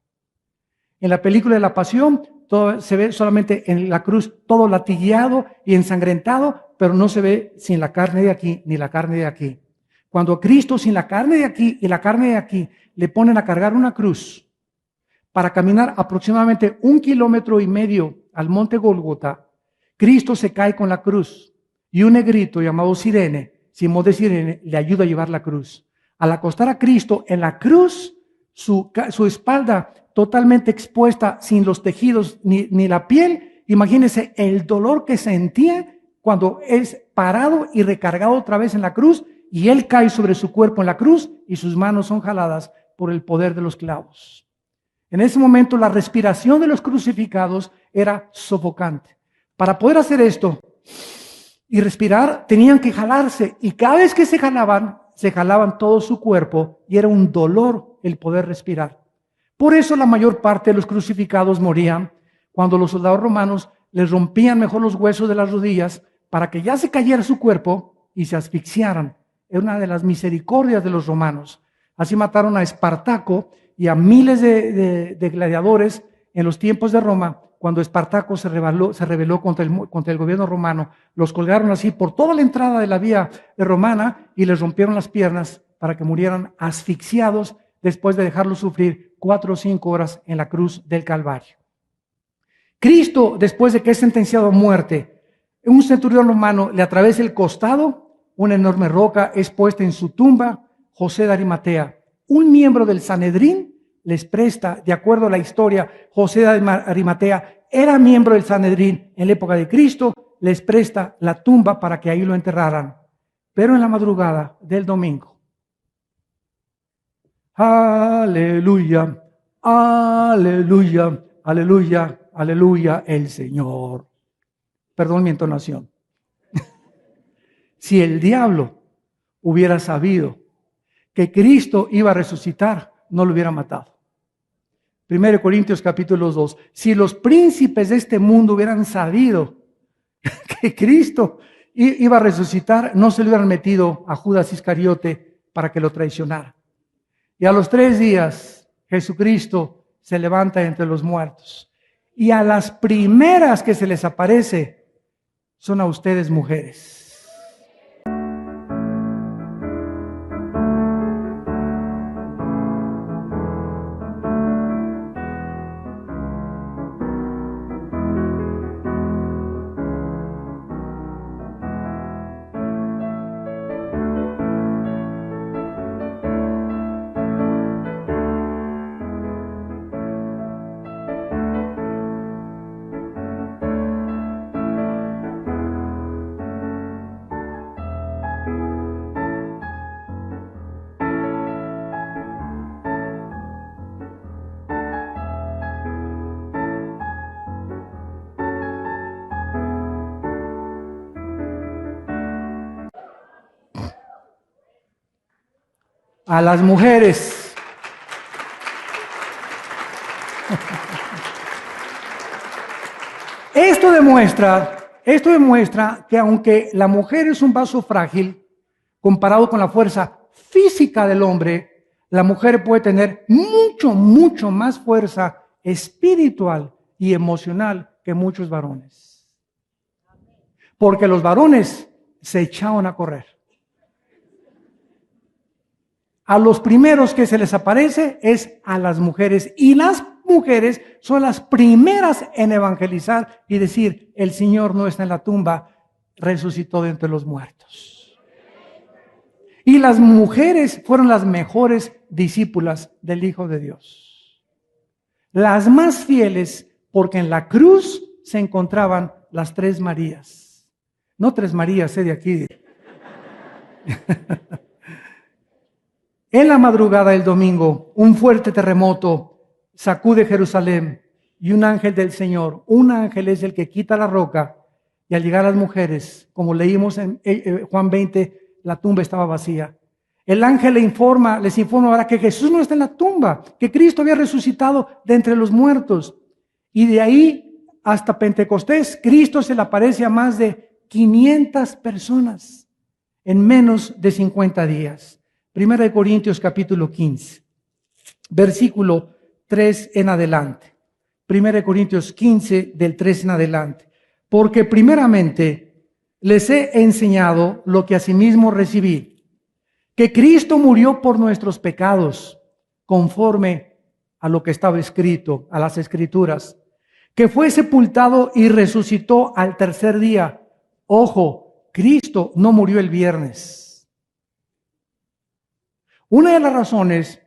En la película de la Pasión, todo se ve solamente en la cruz, todo latigueado y ensangrentado, pero no se ve sin la carne de aquí ni la carne de aquí. Cuando a Cristo sin la carne de aquí y la carne de aquí le ponen a cargar una cruz para caminar aproximadamente 1,5 kilómetros al monte Gólgota, Cristo se cae con la cruz y un negrito llamado Sirene, Simón de Sirene, le ayuda a llevar la cruz. Al acostar a Cristo en la cruz, su espalda totalmente expuesta, sin los tejidos ni la piel, imagínense el dolor que sentía cuando es parado y recargado otra vez en la cruz, y él cae sobre su cuerpo en la cruz y sus manos son jaladas por el poder de los clavos. En ese momento la respiración de los crucificados era sofocante. Para poder hacer esto y respirar, tenían que jalarse, y cada vez que se jalaban todo su cuerpo, y era un dolor el poder respirar. Por eso la mayor parte de los crucificados morían cuando los soldados romanos les rompían mejor los huesos de las rodillas para que ya se cayera su cuerpo y se asfixiaran. Era una de las misericordias de los romanos. Así mataron a Espartaco y a miles de gladiadores en los tiempos de Roma. Cuando Espartaco se rebeló contra el gobierno romano, los colgaron así por toda la entrada de la vía romana y les rompieron las piernas para que murieran asfixiados después de dejarlos sufrir 4 o 5 horas en la cruz del Calvario. Cristo, después de que es sentenciado a muerte, un centurión romano le atraviesa el costado, una enorme roca es puesta en su tumba. José de Arimatea, un miembro del Sanedrín, les presta, de acuerdo a la historia, José de Arimatea era miembro del Sanedrín en la época de Cristo, les presta la tumba para que ahí lo enterraran. Pero en la madrugada del domingo, aleluya, aleluya, aleluya, aleluya, el Señor. Perdón mi entonación. Si el diablo hubiera sabido que Cristo iba a resucitar, no lo hubiera matado. 1 Corintios capítulo 2. Si los príncipes de este mundo hubieran sabido que Cristo iba a resucitar, no se le hubieran metido a Judas Iscariote para que lo traicionara. Y a los 3 días, Jesucristo se levanta entre los muertos. Y a las primeras que se les aparece son a ustedes, mujeres. A las mujeres. Esto demuestra que aunque la mujer es un vaso frágil, comparado con la fuerza física del hombre, la mujer puede tener mucho más fuerza espiritual y emocional que muchos varones. Porque los varones se echaban a correr. A los primeros que se les aparece es a las mujeres, y las mujeres son las primeras en evangelizar y decir: el Señor no está en la tumba, resucitó de entre los muertos. Y las mujeres fueron las mejores discípulas del Hijo de Dios, las más fieles, porque en la cruz se encontraban las 3 Marías. No 3 Marías, de aquí. En la madrugada del domingo, un fuerte terremoto sacude Jerusalén y un ángel del Señor, un ángel es el que quita la roca, y al llegar las mujeres, como leímos en Juan 20, la tumba estaba vacía. El ángel les informa ahora que Jesús no está en la tumba, que Cristo había resucitado de entre los muertos. Y de ahí hasta Pentecostés, Cristo se le aparece a más de 500 personas en menos de 50 días. 1 Corintios capítulo 15, versículo 3 en adelante. 1 Corintios 15, del 3 en adelante. Porque primeramente les he enseñado lo que asimismo recibí, que Cristo murió por nuestros pecados, conforme a lo que estaba escrito, a las Escrituras, que fue sepultado y resucitó al tercer día. Ojo, Cristo no murió el viernes. Una de las razones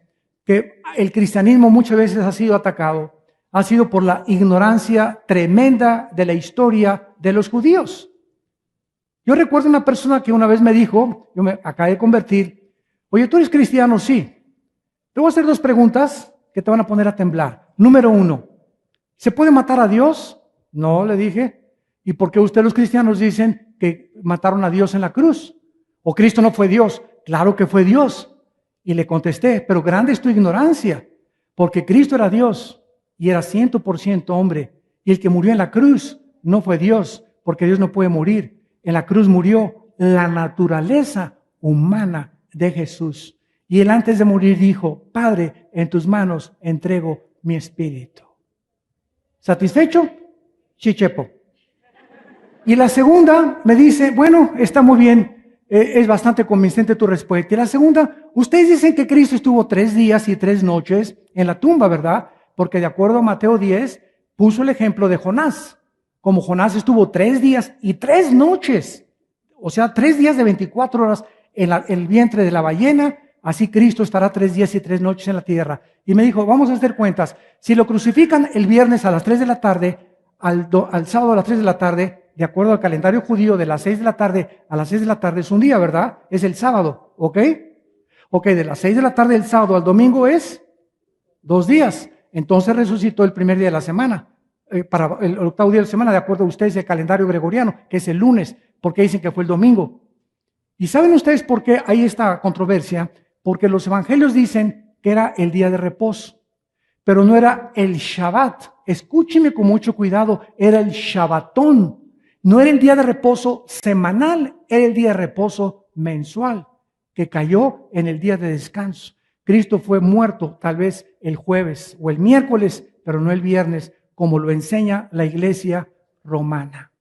que el cristianismo muchas veces ha sido atacado ha sido por la ignorancia tremenda de la historia de los judíos. Yo recuerdo una persona que una vez me dijo, yo me acabé de convertir, oye, ¿tú eres cristiano? Sí. Te voy a hacer dos preguntas que te van a poner a temblar. Número 1, ¿se puede matar a Dios? No, le dije. ¿Y por qué ustedes los cristianos dicen que mataron a Dios en la cruz? ¿O Cristo no fue Dios? Claro que fue Dios. Y le contesté, pero grande es tu ignorancia, porque Cristo era Dios y era 100% hombre. Y el que murió en la cruz no fue Dios, porque Dios no puede morir. En la cruz murió la naturaleza humana de Jesús. Y él antes de morir dijo, Padre, en tus manos entrego mi espíritu. ¿Satisfecho? Chichepo. Y la segunda me dice, bueno, está muy bien, es bastante convincente tu respuesta. Y la segunda, ustedes dicen que Cristo estuvo 3 días y 3 noches en la tumba, ¿verdad? Porque de acuerdo a Mateo 10, puso el ejemplo de Jonás. Como Jonás estuvo 3 días y 3 noches, o sea, 3 días de 24 horas en el vientre de la ballena, así Cristo estará 3 días y 3 noches en la tierra. Y me dijo, vamos a hacer cuentas, si lo crucifican el viernes a las 3 de la tarde, al sábado a las 3 de la tarde, de acuerdo al calendario judío, de las 6 de la tarde a las 6 de la tarde es un día, ¿verdad? Es el sábado, ¿ok? Ok, de las 6 de la tarde del sábado al domingo es 2 días. Entonces resucitó el primer día de la semana, para el octavo día de la semana, de acuerdo a ustedes, el calendario gregoriano, que es el lunes, porque dicen que fue el domingo. ¿Y saben ustedes por qué hay esta controversia? Porque los evangelios dicen que era el día de reposo, pero no era el Shabbat. Escúcheme con mucho cuidado, era el Shabbatón. No era el día de reposo semanal, era el día de reposo mensual, que cayó en el día de descanso. Cristo fue muerto tal vez el jueves o el miércoles, pero no el viernes, como lo enseña la iglesia romana.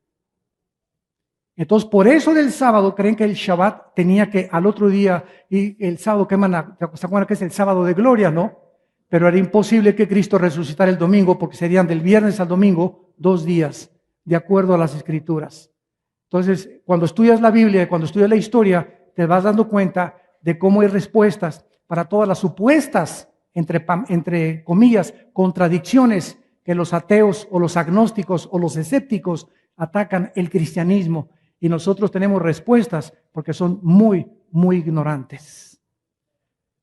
Entonces, por eso del sábado creen que el Shabbat tenía que al otro día, y el sábado que ¿se acuerdan que es el sábado de gloria, no? Pero era imposible que Cristo resucitara el domingo, porque serían del viernes al domingo 2 días, de acuerdo a las Escrituras. Entonces, cuando estudias la Biblia, cuando estudias la historia, te vas dando cuenta de cómo hay respuestas para todas las supuestas, entre comillas, contradicciones que los ateos o los agnósticos o los escépticos atacan el cristianismo. Y nosotros tenemos respuestas porque son muy, muy ignorantes.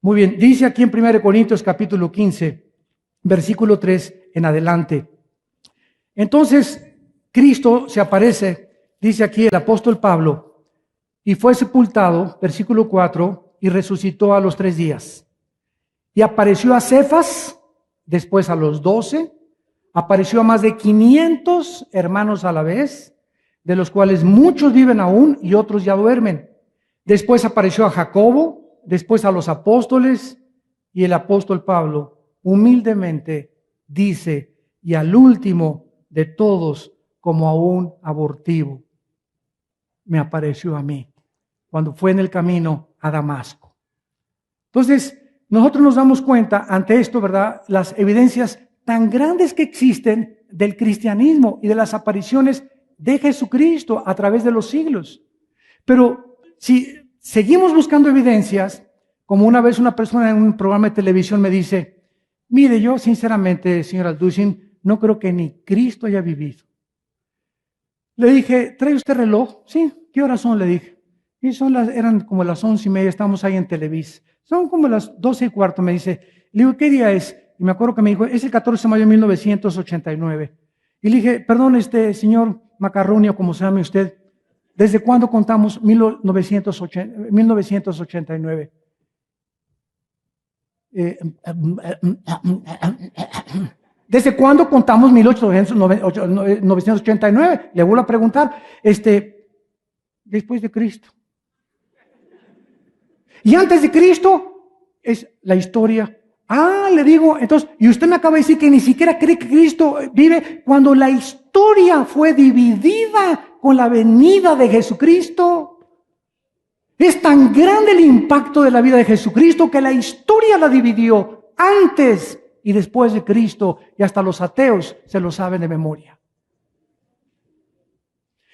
Muy bien, dice aquí en 1 Corintios capítulo 15, versículo 3 en adelante. Entonces, Cristo se aparece, dice aquí el apóstol Pablo, y fue sepultado, versículo 4, y resucitó a los 3 días. Y apareció a Cefas, después a los 12, apareció a más de 500 hermanos a la vez, de los cuales muchos viven aún y otros ya duermen. Después apareció a Jacobo, después a los apóstoles, y el apóstol Pablo humildemente dice, y al último de todos, como a un abortivo, me apareció a mí, cuando fue en el camino a Damasco. Entonces, nosotros nos damos cuenta ante esto, ¿verdad? Las evidencias tan grandes que existen del cristianismo y de las apariciones de Jesucristo a través de los siglos. Pero si seguimos buscando evidencias, como una vez una persona en un programa de televisión me dice, mire, yo sinceramente, señor Alducin, no creo que ni Cristo haya vivido. Le dije, ¿trae usted reloj? Sí, ¿qué horas son? Le dije. Y eran como las 11:30, estamos ahí en Televisa. Son como las 12:15, me dice. Le digo, ¿qué día es? Y me acuerdo que me dijo, es el 14 de mayo de 1989. Y le dije, perdón, señor Macarronio, como se llame usted, ¿desde cuándo contamos 1989? ¿Desde cuándo contamos 1989? Le vuelvo a preguntar, después de Cristo. Y antes de Cristo es la historia Le digo, entonces, y usted me acaba de decir que ni siquiera cree que Cristo vive cuando la historia fue dividida con la venida de Jesucristo. Es tan grande el impacto de la vida de Jesucristo que la historia la dividió antes y después de Cristo, y hasta los ateos se lo saben de memoria.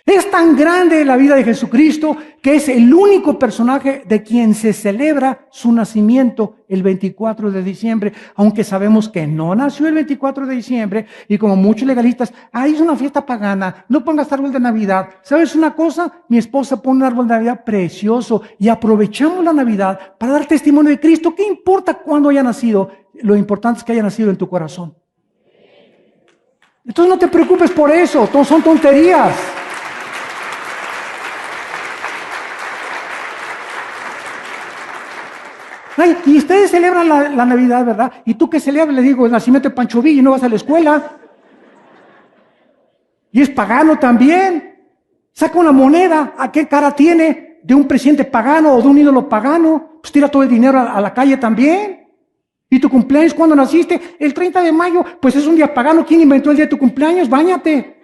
Es tan grande la vida de Jesucristo que es el único personaje de quien se celebra su nacimiento el 24 de diciembre, aunque sabemos que no nació el 24 de diciembre y como muchos legalistas, es una fiesta pagana, no pongas árbol de Navidad. ¿Sabes una cosa? Mi esposa pone un árbol de Navidad precioso y aprovechamos la Navidad para dar testimonio de Cristo. ¿Qué importa cuándo haya nacido? Lo importante es que haya nacido en tu corazón. Entonces no te preocupes por eso, son tonterías. Y ustedes celebran la Navidad, ¿verdad? ¿Y tú qué celebras? Le digo, el nacimiento de Pancho Villa y no vas a la escuela. Y es pagano también. Saca una moneda, ¿a qué cara tiene? De un presidente pagano o de un ídolo pagano. Pues tira todo el dinero a la calle también. ¿Y tu cumpleaños cuándo naciste? El 30 de mayo, pues es un día pagano. ¿Quién inventó el día de tu cumpleaños? Báñate.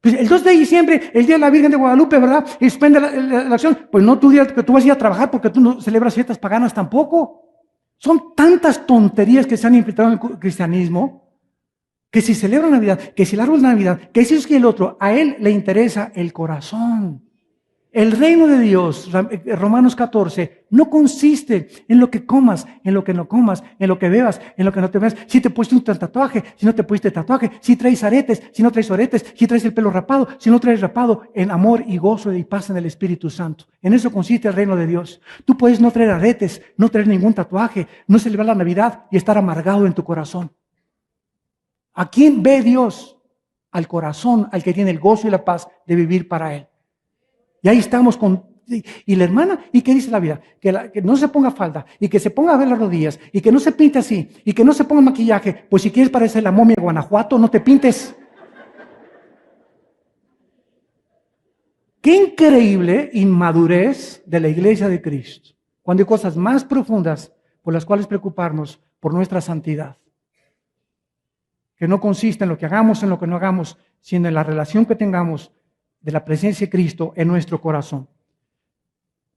Pues el 2 de diciembre, el día de la Virgen de Guadalupe, ¿verdad? Y suspende la acción. Pues no tu día que tú vas a ir a trabajar porque tú no celebras fiestas paganas tampoco. Son tantas tonterías que se han infiltrado en el cristianismo que si celebra Navidad, que si el árbol de Navidad, que si es que el otro, a él le interesa el corazón. El reino de Dios, Romanos 14, no consiste en lo que comas, en lo que no comas, en lo que bebas, en lo que no te bebas. Si te pusiste un tatuaje, si no te pusiste tatuaje, si traes aretes, si no traes aretes, si traes el pelo rapado, si no traes rapado, en amor y gozo y paz en el Espíritu Santo. En eso consiste el reino de Dios. Tú puedes no traer aretes, no traer ningún tatuaje, no celebrar la Navidad y estar amargado en tu corazón. ¿A quién ve Dios? Al corazón, al que tiene el gozo y la paz de vivir para Él. Y ahí estamos y la hermana, ¿y qué dice la vida? Que no se ponga falda, y que se ponga a ver las rodillas, y que no se pinte así, y que no se ponga maquillaje. Pues si quieres parecer la momia de Guanajuato, no te pintes. Qué increíble inmadurez de la iglesia de Cristo, cuando hay cosas más profundas por las cuales preocuparnos por nuestra santidad. Que no consiste en lo que hagamos, en lo que no hagamos, sino en la relación que tengamos de la presencia de Cristo en nuestro corazón.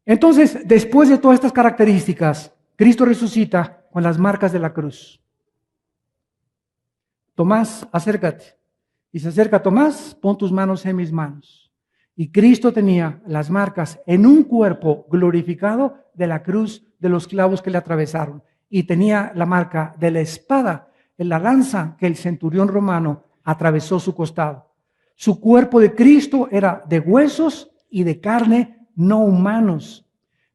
Entonces, después de todas estas características, Cristo resucita con las marcas de la cruz. Tomás, acércate. Y se acerca Tomás, pon tus manos en mis manos. Y Cristo tenía las marcas en un cuerpo glorificado de la cruz de los clavos que le atravesaron. Y tenía la marca de la espada, en la lanza que el centurión romano atravesó su costado. Su cuerpo de Cristo era de huesos y de carne no humanos,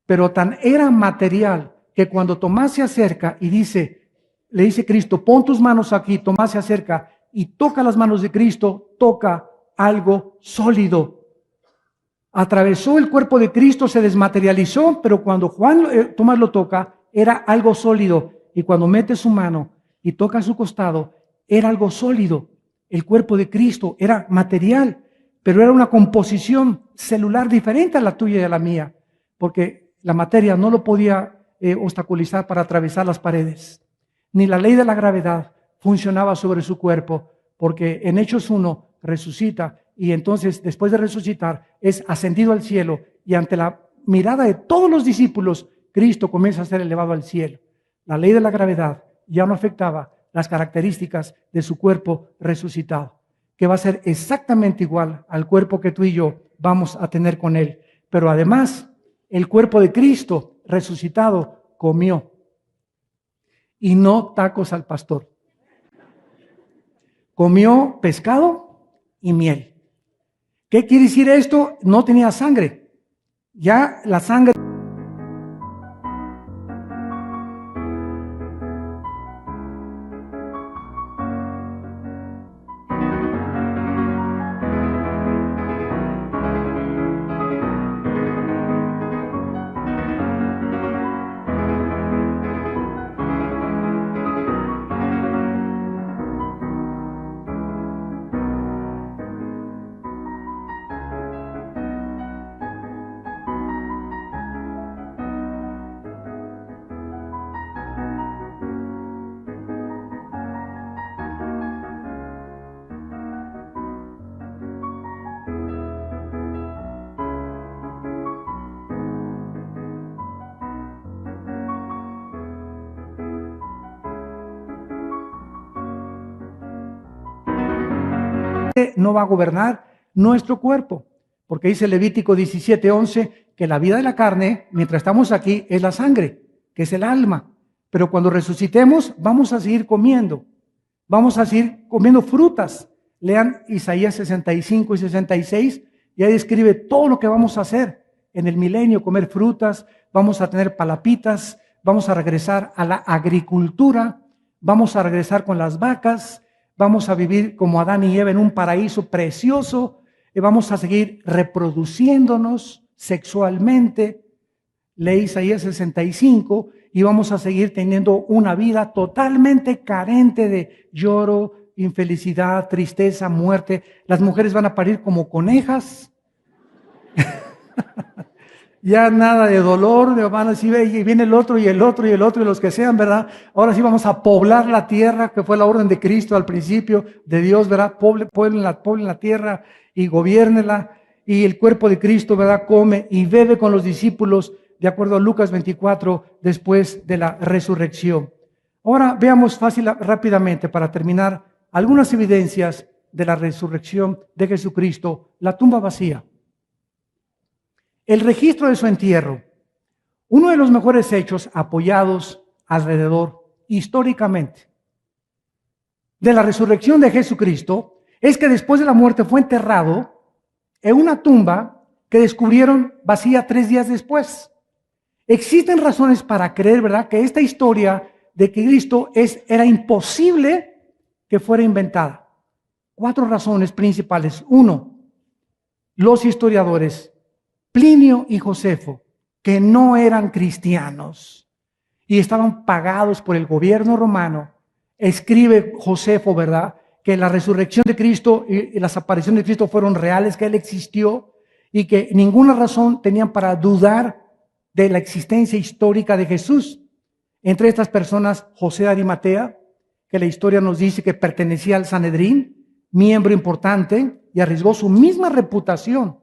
pero tan era material que cuando Tomás se acerca y le dice Cristo, pon tus manos aquí, Tomás se acerca y toca las manos de Cristo, toca algo sólido. Atravesó el cuerpo de Cristo, se desmaterializó, pero cuando Tomás lo toca, era algo sólido. Y cuando mete su mano y toca su costado, era algo sólido. El cuerpo de Cristo era material, pero era una composición celular diferente a la tuya y a la mía, porque la materia no lo podía obstaculizar para atravesar las paredes. Ni la ley de la gravedad funcionaba sobre su cuerpo, porque en Hechos 1 resucita y entonces después de resucitar es ascendido al cielo y ante la mirada de todos los discípulos, Cristo comienza a ser elevado al cielo. La ley de la gravedad ya no afectaba las características de su cuerpo resucitado, que va a ser exactamente igual al cuerpo que tú y yo vamos a tener con Él. Pero además, el cuerpo de Cristo resucitado comió, y no tacos al pastor. Comió pescado y miel. ¿Qué quiere decir esto? No tenía sangre. Ya la sangre... no va a gobernar nuestro cuerpo. Porque dice Levítico 17:11 que la vida de la carne, mientras estamos aquí, es la sangre, que es el alma. Pero cuando resucitemos, vamos a seguir comiendo. Vamos a seguir comiendo frutas. Lean Isaías 65 y 66, y ahí describe todo lo que vamos a hacer en el milenio: comer frutas, vamos a tener palapitas, vamos a regresar a la agricultura, vamos a regresar con las vacas, vamos a vivir como Adán y Eva en un paraíso precioso, y vamos a seguir reproduciéndonos sexualmente. Lee Isaías 65 y vamos a seguir teniendo una vida totalmente carente de lloro, infelicidad, tristeza, muerte. Las mujeres van a parir como conejas. Ya nada de dolor, van a decir, y viene el otro y el otro y el otro y los que sean, ¿verdad? Ahora sí vamos a poblar la tierra, que fue la orden de Cristo al principio, de Dios, ¿verdad? Pueblen la tierra y gobiernela. Y el cuerpo de Cristo, ¿verdad? Come y bebe con los discípulos, de acuerdo a Lucas 24, después de la resurrección. Ahora veamos rápidamente, para terminar, algunas evidencias de la resurrección de Jesucristo. La tumba vacía. El registro de su entierro. Uno de los mejores hechos apoyados alrededor, históricamente, de la resurrección de Jesucristo, es que después de la muerte fue enterrado en una tumba que descubrieron vacía 3 días después. Existen razones para creer, ¿verdad?, que esta historia de que Cristo era imposible que fuera inventada. 4 razones principales. 1, los historiadores Plinio y Josefo, que no eran cristianos y estaban pagados por el gobierno romano. Escribe Josefo, ¿verdad?, que la resurrección de Cristo y las apariciones de Cristo fueron reales, que Él existió y que ninguna razón tenían para dudar de la existencia histórica de Jesús. Entre estas personas, José de Arimatea, que la historia nos dice que pertenecía al Sanedrín, miembro importante, y arriesgó su misma reputación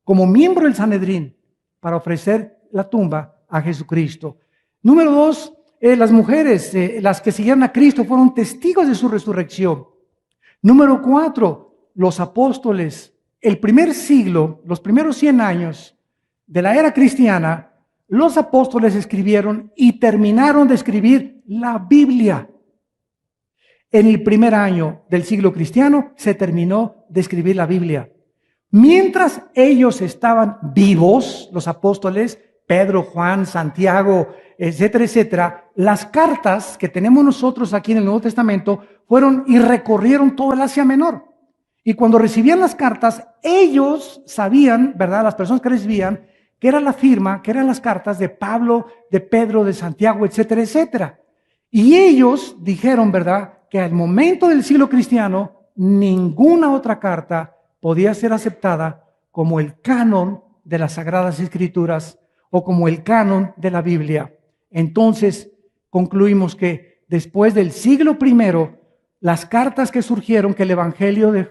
como miembro del Sanedrín para ofrecer la tumba a Jesucristo. Número 2, las mujeres, las que siguieron a Cristo, fueron testigos de su resurrección. Número 4, los apóstoles. El primer siglo, los primeros 100 años de la era cristiana, los apóstoles escribieron y terminaron de escribir la Biblia. En el primer año del siglo cristiano se terminó de escribir la Biblia. Mientras ellos estaban vivos, los apóstoles, Pedro, Juan, Santiago, etcétera, etcétera, las cartas que tenemos nosotros aquí en el Nuevo Testamento fueron y recorrieron todo el Asia Menor. Y cuando recibían las cartas, ellos sabían, ¿verdad?, las personas que recibían, que era la firma, que eran las cartas de Pablo, de Pedro, de Santiago, etcétera, etcétera. Y ellos dijeron, ¿verdad?, que al momento del siglo cristiano, ninguna otra carta podía ser aceptada como el canon de las Sagradas Escrituras o como el canon de la Biblia. Entonces, concluimos que después del siglo I, las cartas que surgieron, que el Evangelio de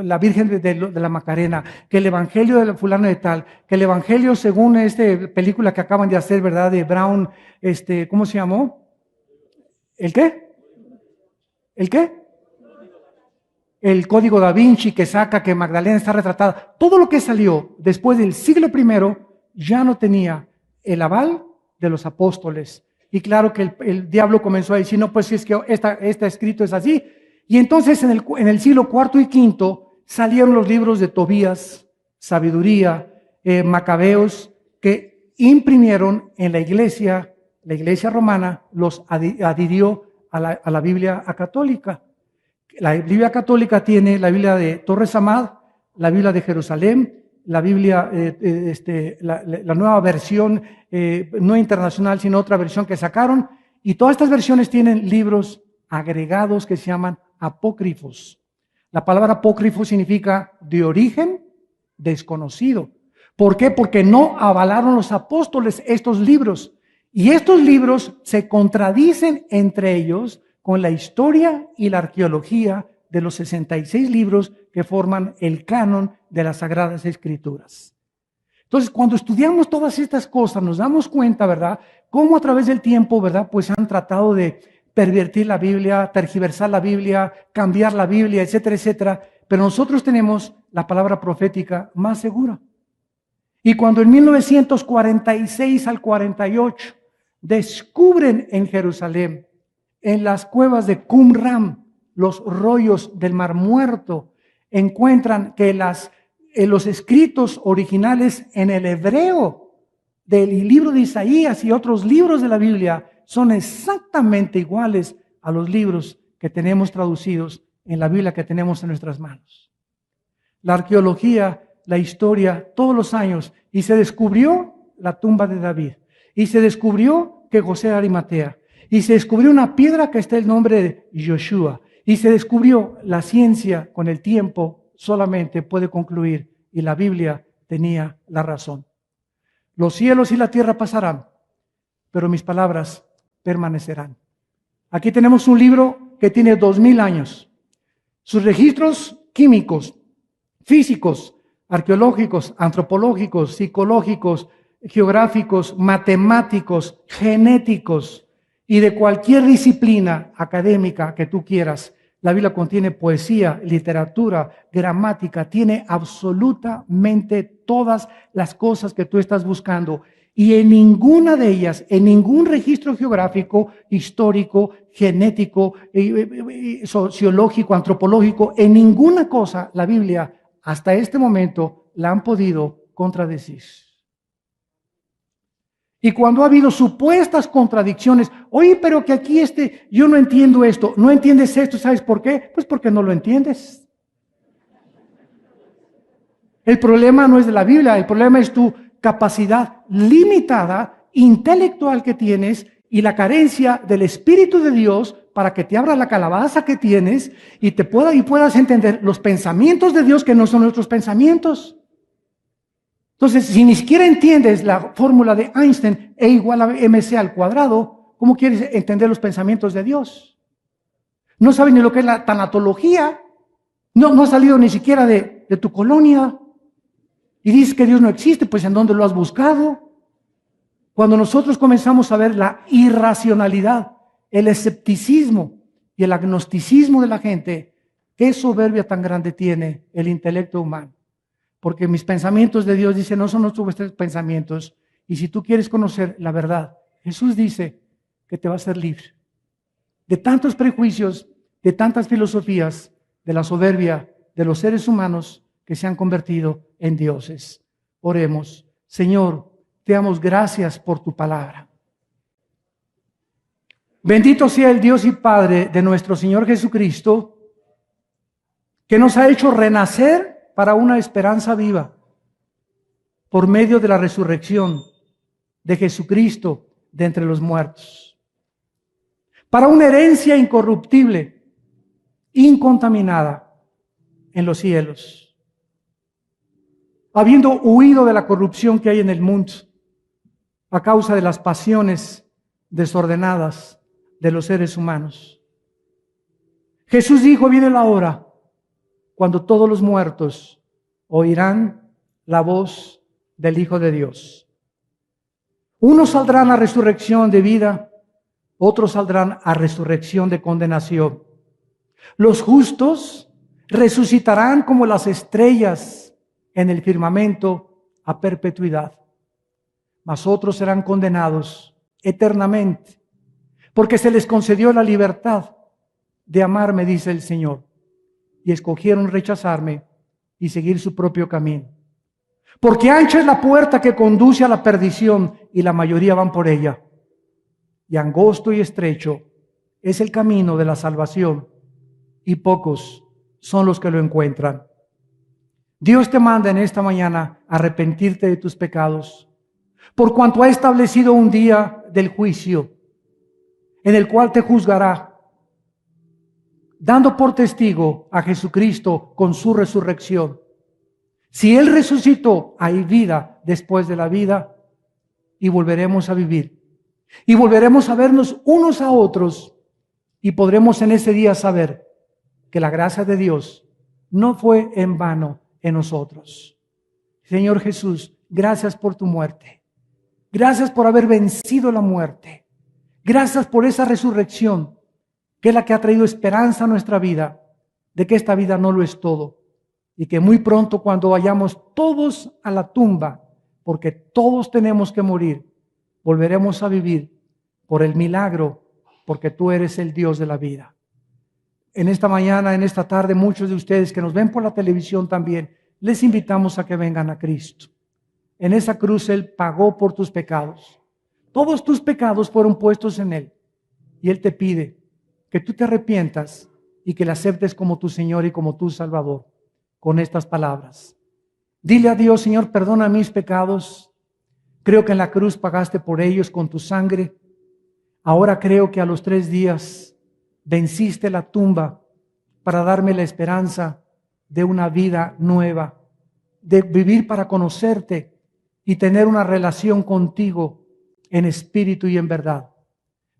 la Virgen de la Macarena, que el Evangelio de la fulano de tal, que el Evangelio según película que acaban de hacer, ¿verdad?, de Brown, ¿cómo se llamó? ¿El qué? ¿El qué? El Código Da Vinci, que saca que Magdalena está retratada. Todo lo que salió después del siglo I ya no tenía el aval de los apóstoles. Y claro que el diablo comenzó a decir, no, pues si es que está escrito es así. Y entonces en el siglo IV y V salieron los libros de Tobías, Sabiduría, Macabeos, que imprimieron en la iglesia romana, los adhirió a la Biblia católica. La Biblia católica tiene la Biblia de Torres Amad, la Biblia de Jerusalén, la Biblia, la nueva versión, no internacional, sino otra versión que sacaron, y todas estas versiones tienen libros agregados que se llaman apócrifos. La palabra apócrifo significa de origen desconocido. ¿Por qué? Porque no avalaron los apóstoles estos libros. Y estos libros se contradicen entre ellos con la historia y la arqueología de los 66 libros que forman el canon de las Sagradas Escrituras. Entonces, cuando estudiamos todas estas cosas, nos damos cuenta, ¿verdad?, cómo a través del tiempo, ¿verdad?, pues han tratado de pervertir la Biblia, tergiversar la Biblia, cambiar la Biblia, etcétera, etcétera. Pero nosotros tenemos la palabra profética más segura. Y cuando en 1946 al 48 descubren en Jerusalén, en las cuevas de Qumran, los rollos del Mar Muerto, encuentran que los escritos originales en el hebreo del libro de Isaías y otros libros de la Biblia son exactamente iguales a los libros que tenemos traducidos en la Biblia que tenemos en nuestras manos. La arqueología, la historia, todos los años, y se descubrió la tumba de David, y se descubrió que José de Arimatea, y se descubrió una piedra que está el nombre de Yoshua, y se descubrió la ciencia con el tiempo solamente puede concluir, y la Biblia tenía la razón. Los cielos y la tierra pasarán, pero mis palabras permanecerán. Aquí tenemos un libro que tiene 2000 años. Sus registros químicos, físicos, arqueológicos, antropológicos, psicológicos, geográficos, matemáticos, genéticos y de cualquier disciplina académica que tú quieras. La Biblia contiene poesía, literatura, gramática, tiene absolutamente todas las cosas que tú estás buscando. Y en ninguna de ellas, en ningún registro geográfico, histórico, genético, sociológico, antropológico, en ninguna cosa la Biblia hasta este momento la han podido contradecir. Y cuando ha habido supuestas contradicciones, oye, pero que aquí yo no entiendo esto, no entiendes esto, ¿sabes por qué? Pues porque no lo entiendes. El problema no es de la Biblia, el problema es tu capacidad limitada, intelectual que tienes y la carencia del Espíritu de Dios para que te abra la calabaza que tienes y puedas entender los pensamientos de Dios que no son nuestros pensamientos. Entonces, si ni siquiera entiendes la fórmula de Einstein, E igual a mc al cuadrado, ¿cómo quieres entender los pensamientos de Dios? No sabes ni lo que es la tanatología, no ha salido ni siquiera de tu colonia. Y dices que Dios no existe, pues ¿en dónde lo has buscado? Cuando nosotros comenzamos a ver la irracionalidad, el escepticismo y el agnosticismo de la gente, qué soberbia tan grande tiene el intelecto humano. Porque mis pensamientos de Dios, dice, no son nuestros pensamientos. Y si tú quieres conocer la verdad, Jesús dice que te va a hacer libre de tantos prejuicios, de tantas filosofías, de la soberbia de los seres humanos que se han convertido en dioses. Oremos. Señor, te damos gracias por tu palabra. Bendito sea el Dios y Padre de nuestro Señor Jesucristo, que nos ha hecho renacer para una esperanza viva por medio de la resurrección de Jesucristo de entre los muertos, para una herencia incorruptible, incontaminada en los cielos, habiendo huido de la corrupción que hay en el mundo a causa de las pasiones desordenadas de los seres humanos. Jesús dijo, viene la hora cuando todos los muertos oirán la voz del Hijo de Dios. Unos saldrán a resurrección de vida, otros saldrán a resurrección de condenación. Los justos resucitarán como las estrellas en el firmamento a perpetuidad, mas otros serán condenados eternamente, porque se les concedió la libertad de amarme, dice el Señor, y escogieron rechazarme y seguir su propio camino. Porque ancha es la puerta que conduce a la perdición y la mayoría van por ella, y angosto y estrecho es el camino de la salvación y pocos son los que lo encuentran. Dios te manda en esta mañana a arrepentirte de tus pecados, por cuanto ha establecido un día del juicio en el cual te juzgará, dando por testigo a Jesucristo con su resurrección. Si Él resucitó, hay vida después de la vida y volveremos a vivir. Y volveremos a vernos unos a otros y podremos en ese día saber que la gracia de Dios no fue en vano en nosotros. Señor Jesús, gracias por tu muerte. Gracias por haber vencido la muerte. Gracias por esa resurrección que es la que ha traído esperanza a nuestra vida, de que esta vida no lo es todo, y que muy pronto, cuando vayamos todos a la tumba, porque todos tenemos que morir, volveremos a vivir por el milagro, porque tú eres el Dios de la vida. En esta mañana, en esta tarde, muchos de ustedes que nos ven por la televisión también, les invitamos a que vengan a Cristo. En esa cruz Él pagó por tus pecados. Todos tus pecados fueron puestos en Él. Y Él te pide que tú te arrepientas y que le aceptes como tu Señor y como tu Salvador. Con estas palabras: dile a Dios: Señor, perdona mis pecados. Creo que en la cruz pagaste por ellos con tu sangre. Ahora creo que a los 3 días venciste la tumba para darme la esperanza de una vida nueva, de vivir para conocerte y tener una relación contigo en espíritu y en verdad.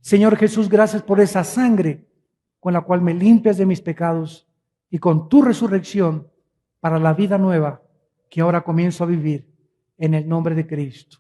Señor Jesús, gracias por esa sangre con la cual me limpias de mis pecados y con tu resurrección para la vida nueva que ahora comienzo a vivir en el nombre de Cristo.